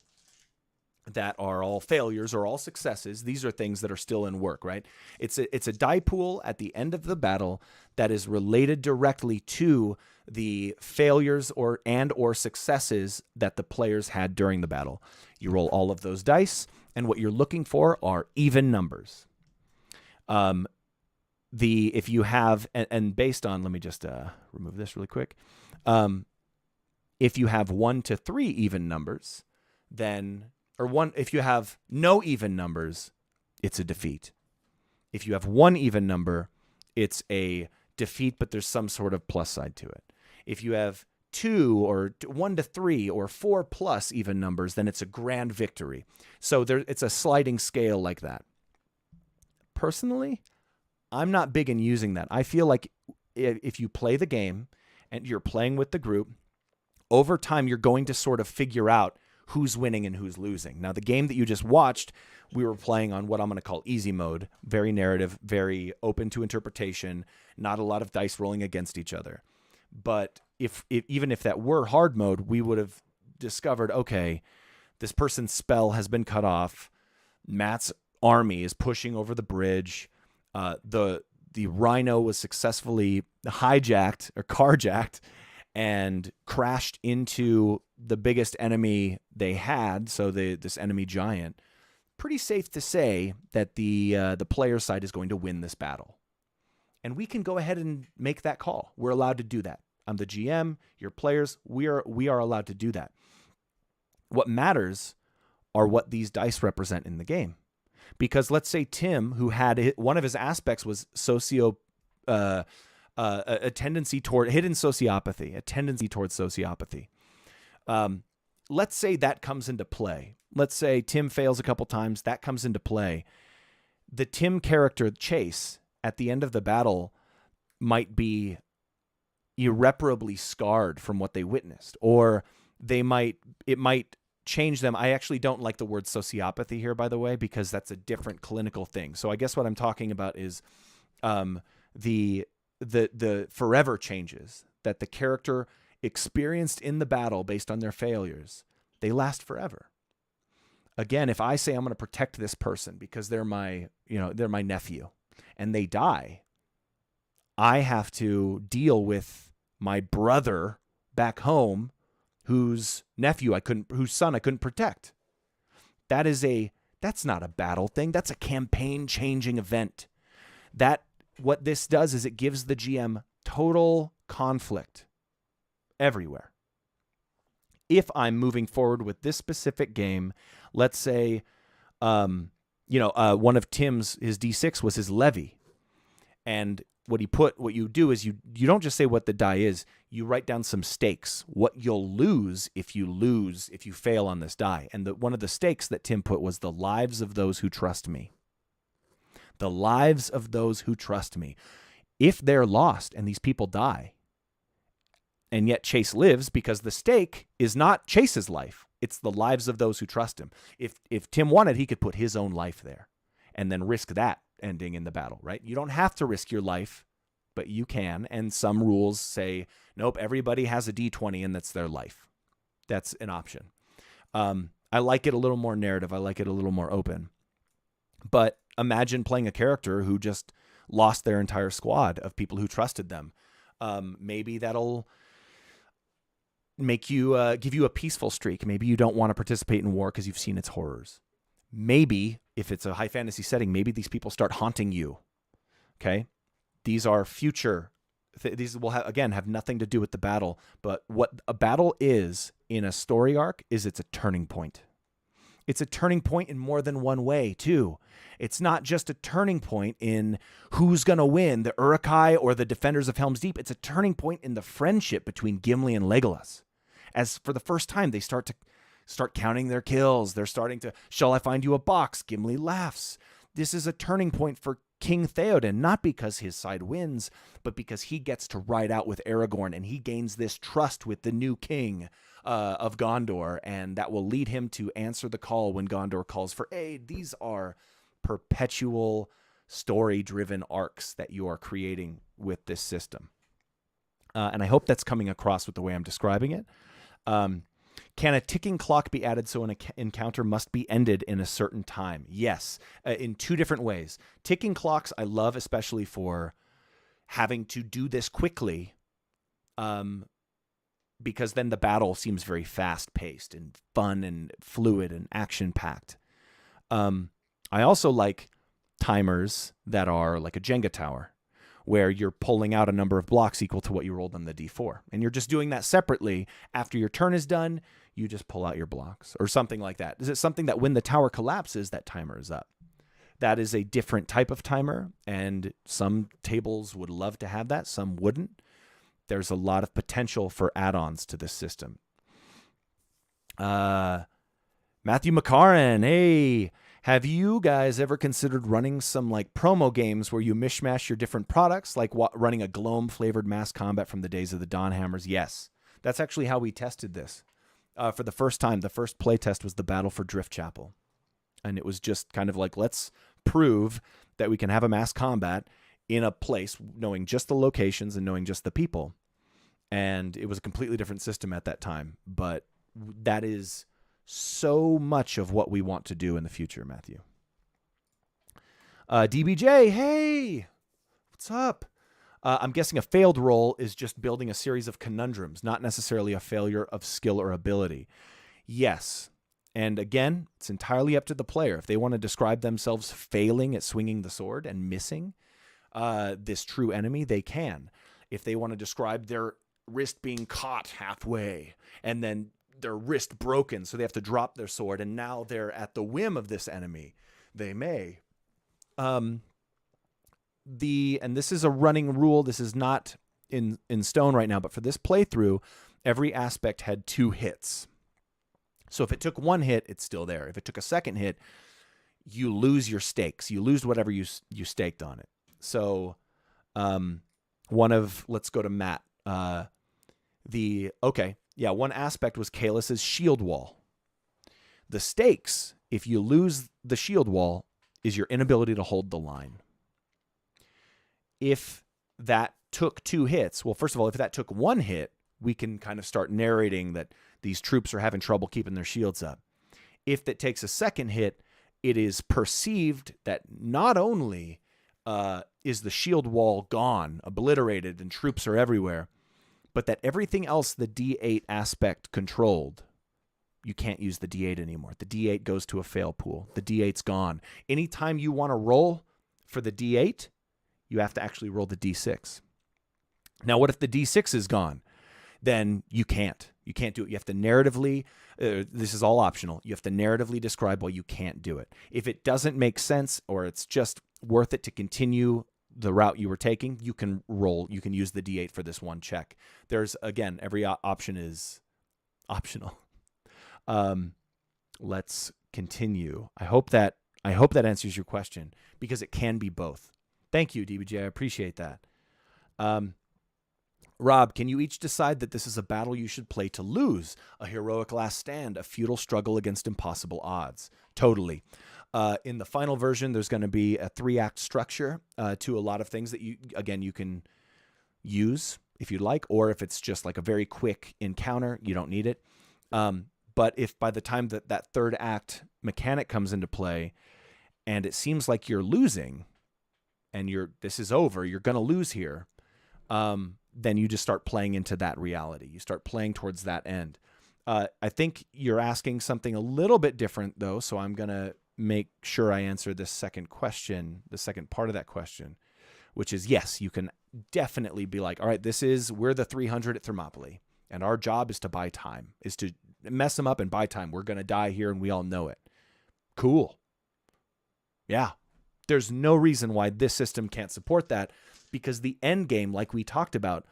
that are all failures or all successes. These are things that are still in work, right? It's a die pool at the end of the battle that is related directly to the failures or successes that the players had during the battle. You roll all of those dice, and what you're looking for are even numbers. If you have, and based on, let me just remove this really quick. If you have 1 to 3 even numbers, if you have no even numbers, it's a defeat. If you have 1 even number, it's a defeat, but there's some sort of plus side to it. If you have 2 or 1 to 3 or 4 plus even numbers, then it's a grand victory. So it's a sliding scale like that. Personally, I'm not big in using that. I feel like if you play the game and you're playing with the group, over time, you're going to sort of figure out who's winning and who's losing. Now, the game that you just watched, we were playing on what I'm going to call easy mode, very narrative, very open to interpretation, not a lot of dice rolling against each other. But even if that were hard mode, we would have discovered, okay, this person's spell has been cut off. Matt's army is pushing over the bridge. The rhino was successfully hijacked or carjacked and crashed into the biggest enemy they had, so this enemy giant. Pretty safe to say that the player side is going to win this battle. And we can go ahead and make that call. We're allowed to do that. I'm the GM, your players, we are allowed to do that. What matters are what these dice represent in the game. Because let's say Tim, who had one of his aspects was a tendency toward hidden sociopathy, a tendency towards sociopathy. Let's say that comes into play. Let's say Tim fails a couple times. That comes into play. The Tim character, Chase, at the end of the battle might be irreparably scarred from what they witnessed, or it might change them. I actually don't like the word sociopathy here, by the way, because that's a different clinical thing. So I guess what I'm talking about is the forever changes that the character experienced in the battle based on their failures. They last forever. Again, if I say I'm going to protect this person because they're my nephew and they die, I have to deal with my brother back home whose son I couldn't protect. That's not a battle thing. That's a campaign changing event. What this does is it gives the GM total conflict everywhere. If I'm moving forward with this specific game, let's say, one of Tim's, his D6 was his levy. And what you do is you don't just say what the die is, you write down some stakes, what you'll lose if you fail on this die. And one of the stakes that Tim put was the lives of those who trust me. The lives of those who trust me. If they're lost and these people die, and yet Chase lives, because the stake is not Chase's life, it's the lives of those who trust him. If Tim wanted, he could put his own life there and then risk that ending in the battle, right? You don't have to risk your life, but you can. And some rules say, nope, everybody has a D20 and that's their life. That's an option. I like it a little more narrative. I like it a little more open. But imagine playing a character who just lost their entire squad of people who trusted them. Maybe that'll make you give you a peaceful streak. Maybe you don't want to participate in war because you've seen its horrors. Maybe if it's a high fantasy setting, maybe these people start haunting you. Okay, these are future. These will have nothing to do with the battle. But what a battle is in a story arc is it's a turning point. It's a turning point in more than one way, too. It's not just a turning point in who's going to win, the Uruk-hai or the Defenders of Helm's Deep. It's a turning point in the friendship between Gimli and Legolas. As for the first time, they start counting their kills. They're starting to, shall I find you a box? Gimli laughs. This is a turning point for King Theoden, not because his side wins, but because he gets to ride out with Aragorn and he gains this trust with the new king of Gondor, and that will lead him to answer the call when Gondor calls for aid. These are perpetual story-driven arcs that you are creating with this system. And I hope that's coming across with the way I'm describing it. Can a ticking clock be added so an encounter must be ended in a certain time? Yes, in two different ways. Ticking clocks I love, especially for having to do this quickly, because then the battle seems very fast-paced and fun and fluid and action-packed. I also like timers that are like a Jenga tower, where you're pulling out a number of blocks equal to what you rolled on the D4. And you're just doing that separately. After your turn is done, you just pull out your blocks or something like that. Is it something that when the tower collapses, that timer is up? That is a different type of timer, and some tables would love to have that, some wouldn't. There's a lot of potential for add-ons to this system. Matthew McCarran, hey, have you guys ever considered running some like promo games where you mishmash your different products, like running a Gloam-flavored mass combat from the days of the Dawnhammers? Yes, that's actually how we tested this. For the first time, the first play test was the Battle for Drift Chapel. And it was just kind of like, let's prove that we can have a mass combat in a place, knowing just the locations and knowing just the people. And it was a completely different system at that time. But that is so much of what we want to do in the future, Matthew. DBJ, hey, what's up? I'm guessing a failed roll is just building a series of conundrums, not necessarily a failure of skill or ability. Yes. And again, it's entirely up to the player. If they want to describe themselves failing at swinging the sword and missing this true enemy, they can. If they want to describe their wrist being caught halfway and then their wrist broken, so they have to drop their sword, and now they're at the whim of this enemy, they may. And this is a running rule. This is not in stone right now, but for this playthrough, every aspect had 2 hits. So if it took 1 hit, it's still there. If it took a second hit, you lose your stakes. You lose whatever you staked on it. So let's go to Matt. One aspect was Kaelus's shield wall. The stakes, if you lose the shield wall, is your inability to hold the line. If that took 2 hits, well, first of all, if that took 1 hit, we can kind of start narrating that these troops are having trouble keeping their shields up. If that takes a second hit, it is perceived that not only is the shield wall gone, obliterated, and troops are everywhere, but that everything else the D8 aspect controlled, you can't use the D8 anymore. The D8 goes to a fail pool. The D8's gone. Anytime you want to roll for the D8, you have to actually roll the D6. Now, what if the D6 is gone? Then you can't. You can't do it. You have to narratively, this is all optional. You have to narratively describe why you can't do it. If it doesn't make sense or it's just worth it to continue the route you were taking, you can roll. You can use the D8 for this one check. There's, again, every option is optional. Let's continue. I hope that answers your question, because it can be both. Thank you, DBJ. I appreciate that. Rob, can you each decide that this is a battle you should play to lose? A heroic last stand, a futile struggle against impossible odds. Totally. In the final version, there's going to be a 3-act structure to a lot of things that you can use if you'd like, or if it's just like a very quick encounter, you don't need it. But if by the time that 3rd act mechanic comes into play and it seems like you're losing and this is over, you're going to lose here, then you just start playing into that reality. You start playing towards that end. I think you're asking something a little bit different, though, so I'm going to make sure I answer this second question, the second part of that question, which is, yes, you can definitely be like, all right, we're the 300 at Thermopylae, and our job is to buy time, is to mess them up and buy time. We're going to die here, and we all know it. Cool. Yeah. There's no reason why this system can't support that, because the end game, like we talked about,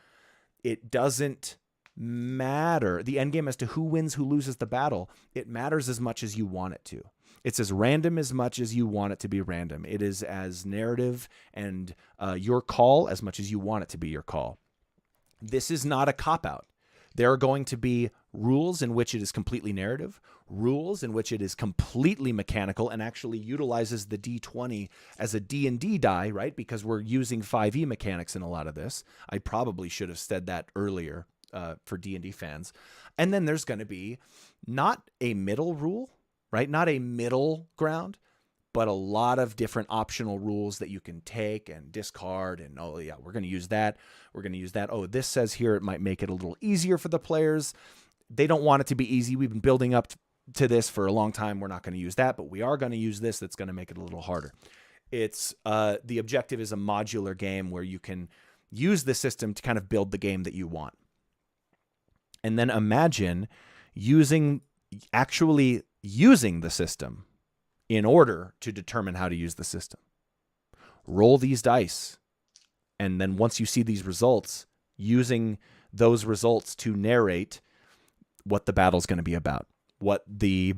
it doesn't matter. The end game as to who wins, who loses the battle, it matters as much as you want it to. It's as random as much as you want it to be random. It is as narrative and your call as much as you want it to be your call. This is not a cop-out. There are going to be rules in which it is completely narrative, rules in which it is completely mechanical and actually utilizes the D20 as a D&D die, right? Because we're using 5e mechanics in a lot of this. I probably should have said that earlier for D&D fans. And then there's going to be not a middle rule, right? Not a middle ground, but a lot of different optional rules that you can take and discard. And, oh, yeah, we're going to use that. We're going to use that. Oh, this says here it might make it a little easier for the players. They don't want it to be easy. We've been building up to this for a long time. We're not going to use that, but we are going to use this. That's going to make it a little harder. It's the objective is a modular game where you can use the system to kind of build the game that you want. And then imagine actually using the system in order to determine how to use the system. Roll these dice. And then once you see these results, using those results to narrate what the battle's going to be about, what the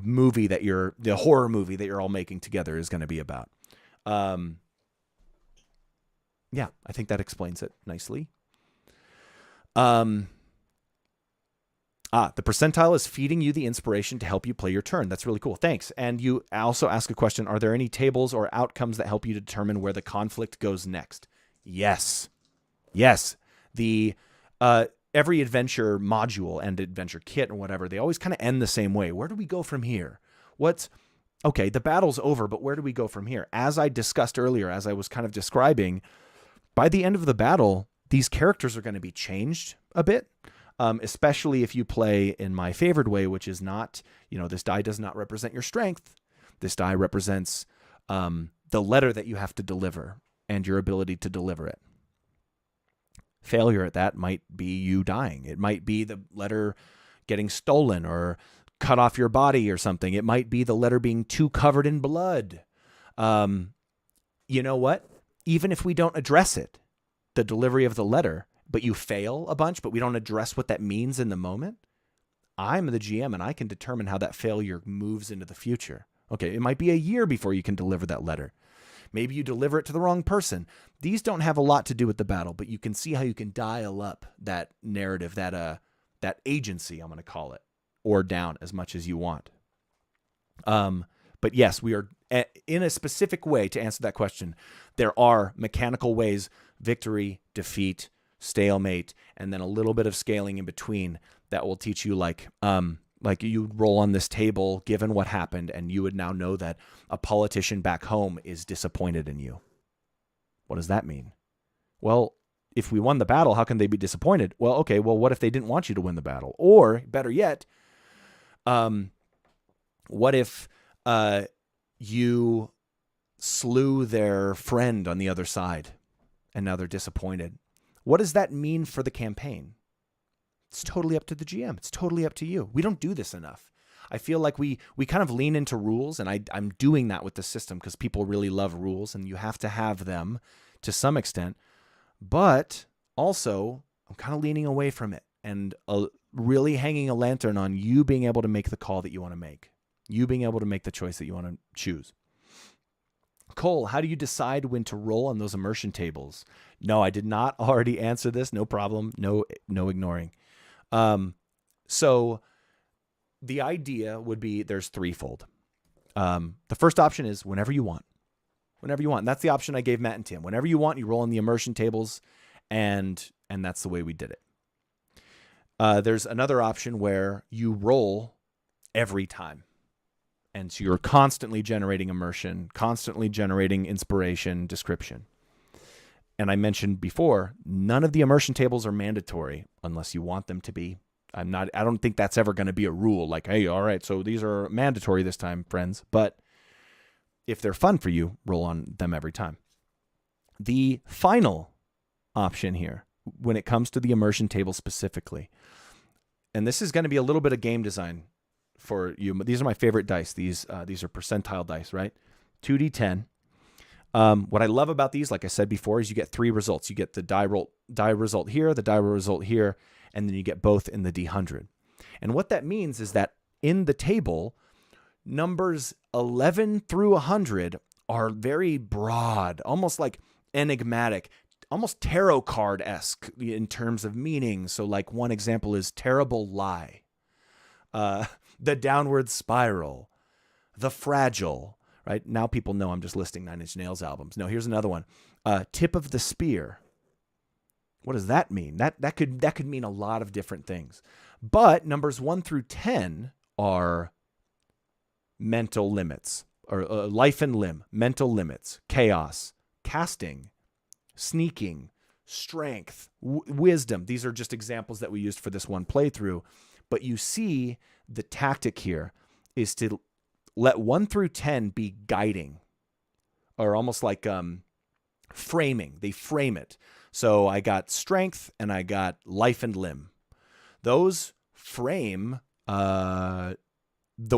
horror movie that you're all making together is going to be about. Yeah, I think that explains it nicely. The percentile is feeding you the inspiration to help you play your turn. That's really cool. Thanks. And you also ask a question, are there any tables or outcomes that help you determine where the conflict goes next? Yes. The every adventure module and adventure kit or whatever, they always kind of end the same way. Where do we go from here? Okay, the battle's over, but where do we go from here? As I discussed earlier, as I was kind of describing, by the end of the battle, these characters are going to be changed a bit. Especially if you play in my favored way, which is not, this die does not represent your strength. This die represents the letter that you have to deliver and your ability to deliver it. Failure at that might be you dying. It might be the letter getting stolen or cut off your body or something. It might be the letter being too covered in blood. You know what? Even if we don't address it, the delivery of the letter, but you fail a bunch, but we don't address what that means in the moment, I'm the GM and I can determine how that failure moves into the future. Okay, it might be a year before you can deliver that letter. Maybe you deliver it to the wrong person. These don't have a lot to do with the battle, but you can see how you can dial up that narrative, that agency, I'm going to call it, or down as much as you want. But yes, we are in a specific way to answer that question. There are mechanical ways: victory, defeat, stalemate, and then a little bit of scaling in between that will teach you like you roll on this table given what happened, and you would now know that a politician back home is disappointed in you. What does that mean? Well, if we won the battle, how can they be disappointed? Well, okay, well, what if they didn't want you to win the battle? Or better yet, what if you slew their friend on the other side and now they're disappointed? What does that mean for the campaign? It's totally up to the GM. It's totally up to you. We don't do this enough. I feel like we kind of lean into rules, and I'm doing that with the system because people really love rules, and you have to have them to some extent. But also, I'm kind of leaning away from it and really hanging a lantern on you being able to make the call that you want to make, you being able to make the choice that you want to choose. Cole, how do you decide when to roll on those immersion tables? No, I did not already answer this. No problem. No ignoring. So the idea would be there's threefold. The first option is whenever you want. Whenever you want. And that's the option I gave Matt and Tim. Whenever you want, you roll on the immersion tables, and that's the way we did it. There's another option where you roll every time. And so you're constantly generating immersion, constantly generating inspiration, description. And I mentioned before, none of the immersion tables are mandatory unless you want them to be. I don't think that's ever going to be a rule like, hey, all right, so these are mandatory this time, friends. But if they're fun for you, roll on them every time. The final option here, when it comes to the immersion table specifically, and this is going to be a little bit of game design for you. These are my favorite dice. These are percentile dice, right? 2d10. What I love about these, like I said before, is you get three results. You get the die result here, the die result here, and then you get both in the D100. And what that means is that in the table, numbers 11 through 100 are very broad, almost like enigmatic, almost tarot card-esque in terms of meaning. So like one example is terrible lie, the downward spiral, the fragile, right? Now people know I'm just listing Nine Inch Nails albums. No, here's another one. Tip of the spear. What does that mean? That could mean a lot of different things. But numbers 1 through 10 are mental limits, or life and limb, mental limits, chaos, casting, sneaking, strength, wisdom. These are just examples that we used for this one playthrough. But you see the tactic here is to let 1 through 10 be guiding, or almost like framing. They frame it. So I got strength and I got life and limb. Those frame the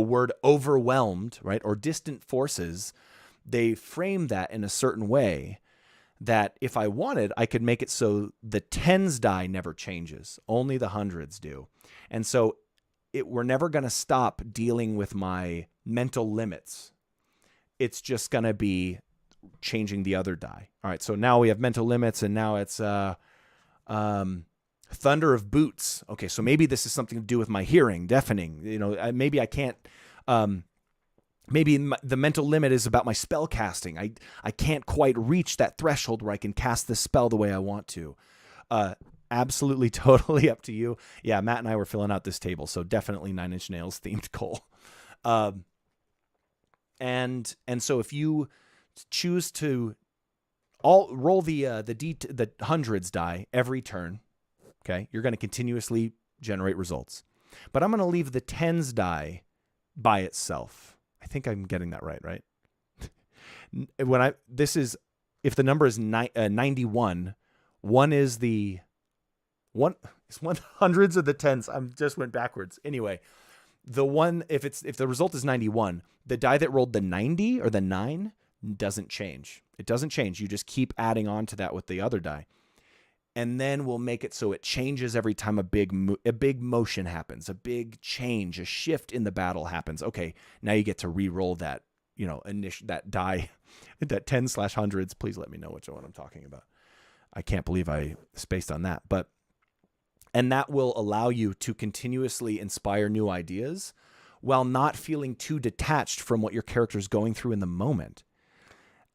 word overwhelmed, right? Or distant forces. They frame that in a certain way that if I wanted, I could make it so the tens die never changes. Only the hundreds do. And so we're never going to stop dealing with my mental limits. It's just going to be changing the other die. All right, so now we have mental limits, and now it's thunder of boots. Okay, so maybe this is something to do with my hearing, deafening. You know, maybe I can't. Maybe the mental limit is about my spell casting. I can't quite reach that threshold where I can cast this spell the way I want to. Absolutely, totally up to you. Yeah, Matt and I were filling out this table, so definitely Nine Inch Nails themed Cole. And so if you choose to roll the hundreds die every turn, okay, you're going to continuously generate results. But I'm going to leave the tens die by itself. I think I'm getting that right? If the number is 91, one is the one is one hundreds of the tens. I just went backwards. Anyway, if the result is 91, the die that rolled the 90 or the 9, doesn't change. It doesn't change. You just keep adding on to that with the other die. And then we'll make it so it changes every time a big motion happens, a big change, a shift in the battle happens. Okay, now you get to re-roll that, that die, that 10/100s. Please let me know which one I'm talking about. I can't believe I spaced on that. And that will allow you to continuously inspire new ideas while not feeling too detached from what your character is going through in the moment.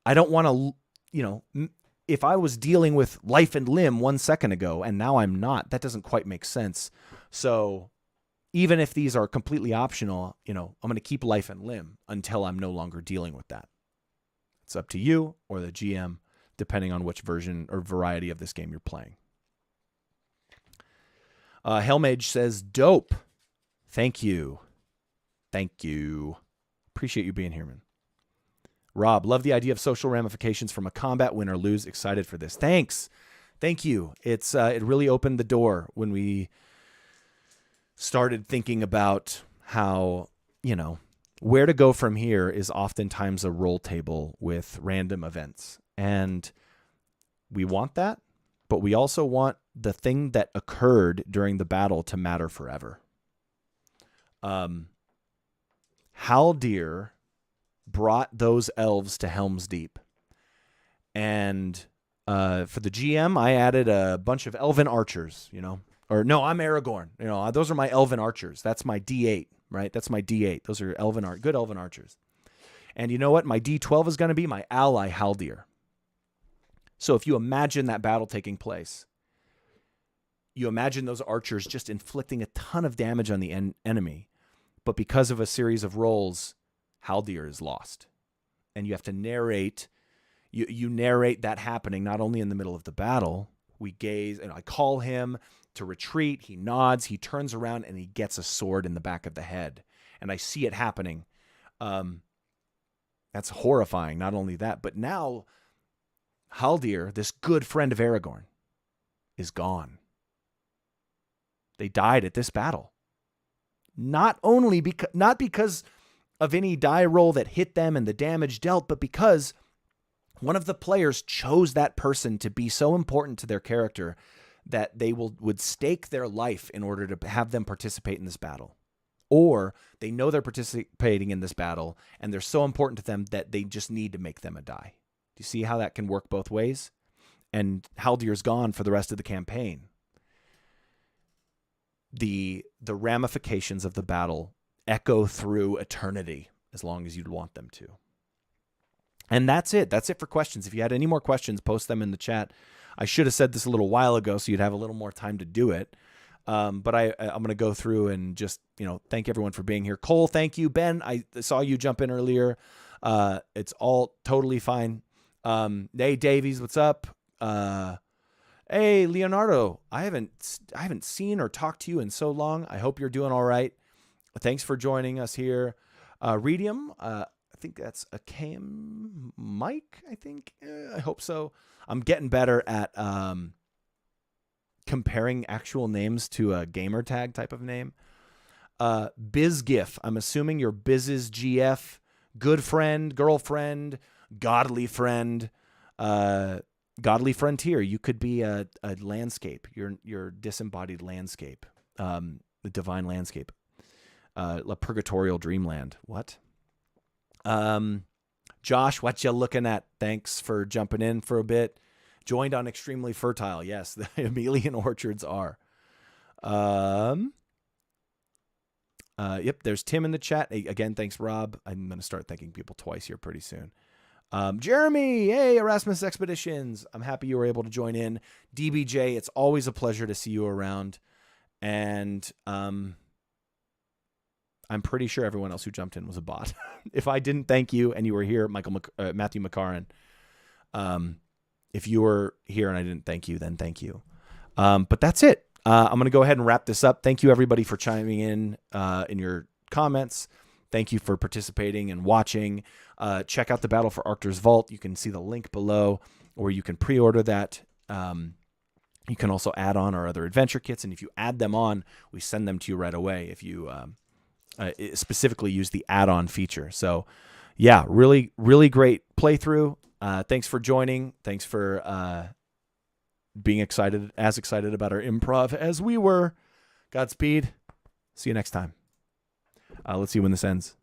I don't want to, if I was dealing with life and limb 1 second ago and now I'm not, that doesn't quite make sense. So even if these are completely optional, I'm going to keep life and limb until I'm no longer dealing with that. It's up to you or the GM, depending on which version or variety of this game you're playing. Hellmage says, dope. Thank you. Thank you. Appreciate you being here, man. Rob, love the idea of social ramifications from a combat, win or lose. Excited for this. Thanks. Thank you. It really opened the door when we started thinking about how, where to go from here is oftentimes a roll table with random events. And we want that, but we also want the thing that occurred during the battle to matter forever. Haldir brought those elves to Helm's Deep. And for the GM, I added a bunch of elven archers, Or no, I'm Aragorn. Those are my elven archers. That's my D8, right? That's my D8. Those are good elven archers. And you know what? My D12 is going to be my ally Haldir. So if you imagine that battle taking place, you imagine those archers just inflicting a ton of damage on the enemy. But because of a series of rolls, Haldir is lost. And you have to narrate, you narrate that happening not only in the middle of the battle. We gaze, and I call him to retreat. He nods, he turns around, and he gets a sword in the back of the head. And I see it happening. That's horrifying. Not only that, but now Haldir, this good friend of Aragorn, is gone. They died at this battle. Not because of any die roll that hit them and the damage dealt, but because one of the players chose that person to be so important to their character that they would stake their life in order to have them participate in this battle. Or they know they're participating in this battle and they're so important to them that they just need to make them a die. Do you see how that can work both ways? And Haldir's gone for the rest of the campaign. The ramifications of the battle echo through eternity as long as you'd want them to. And that's it. That's it for questions. If you had any more questions, post them in the chat. I should have said this a little while ago so you'd have a little more time to do it. But I'm going to go through and just, thank everyone for being here. Cole, thank you. Ben, I saw you jump in earlier. It's all totally fine. Hey, Davies, what's up? Hey, Leonardo, I haven't seen or talked to you in so long. I hope you're doing all right. Thanks for joining us here. Redium, I think that's a cam mic, I think. I hope so. I'm getting better at comparing actual names to a gamer tag type of name. BizGif, I'm assuming you're Biz's GF, good friend, girlfriend, godly friend, godly frontier. You could be a landscape, your disembodied landscape, the divine landscape, a purgatorial dreamland. What? Josh, what you looking at? Thanks for jumping in for a bit. Joined on Extremely Fertile. Yes, the Emelian Orchards are. Yep, there's Tim in the chat. Again, thanks, Rob. I'm going to start thanking people twice here pretty soon. Jeremy, hey, Erasmus Expeditions. I'm happy you were able to join in. DBJ, it's always a pleasure to see you around. And I'm pretty sure everyone else who jumped in was a bot. If I didn't thank you and you were here, Matthew McCarran, if you were here and I didn't thank you, then thank you. But that's it. I'm going to go ahead and wrap this up. Thank you, everybody, for chiming in your comments. Thank you for participating and watching. Check out the Battle for Arctor's Vault. You can see the link below, or you can pre-order that. You can also add on our other adventure kits, and if you add them on, we send them to you right away if you specifically use the add-on feature. So yeah, really, really great playthrough. Thanks for joining. Thanks for being excited about our improv as we were. Godspeed. See you next time. Let's see when this ends.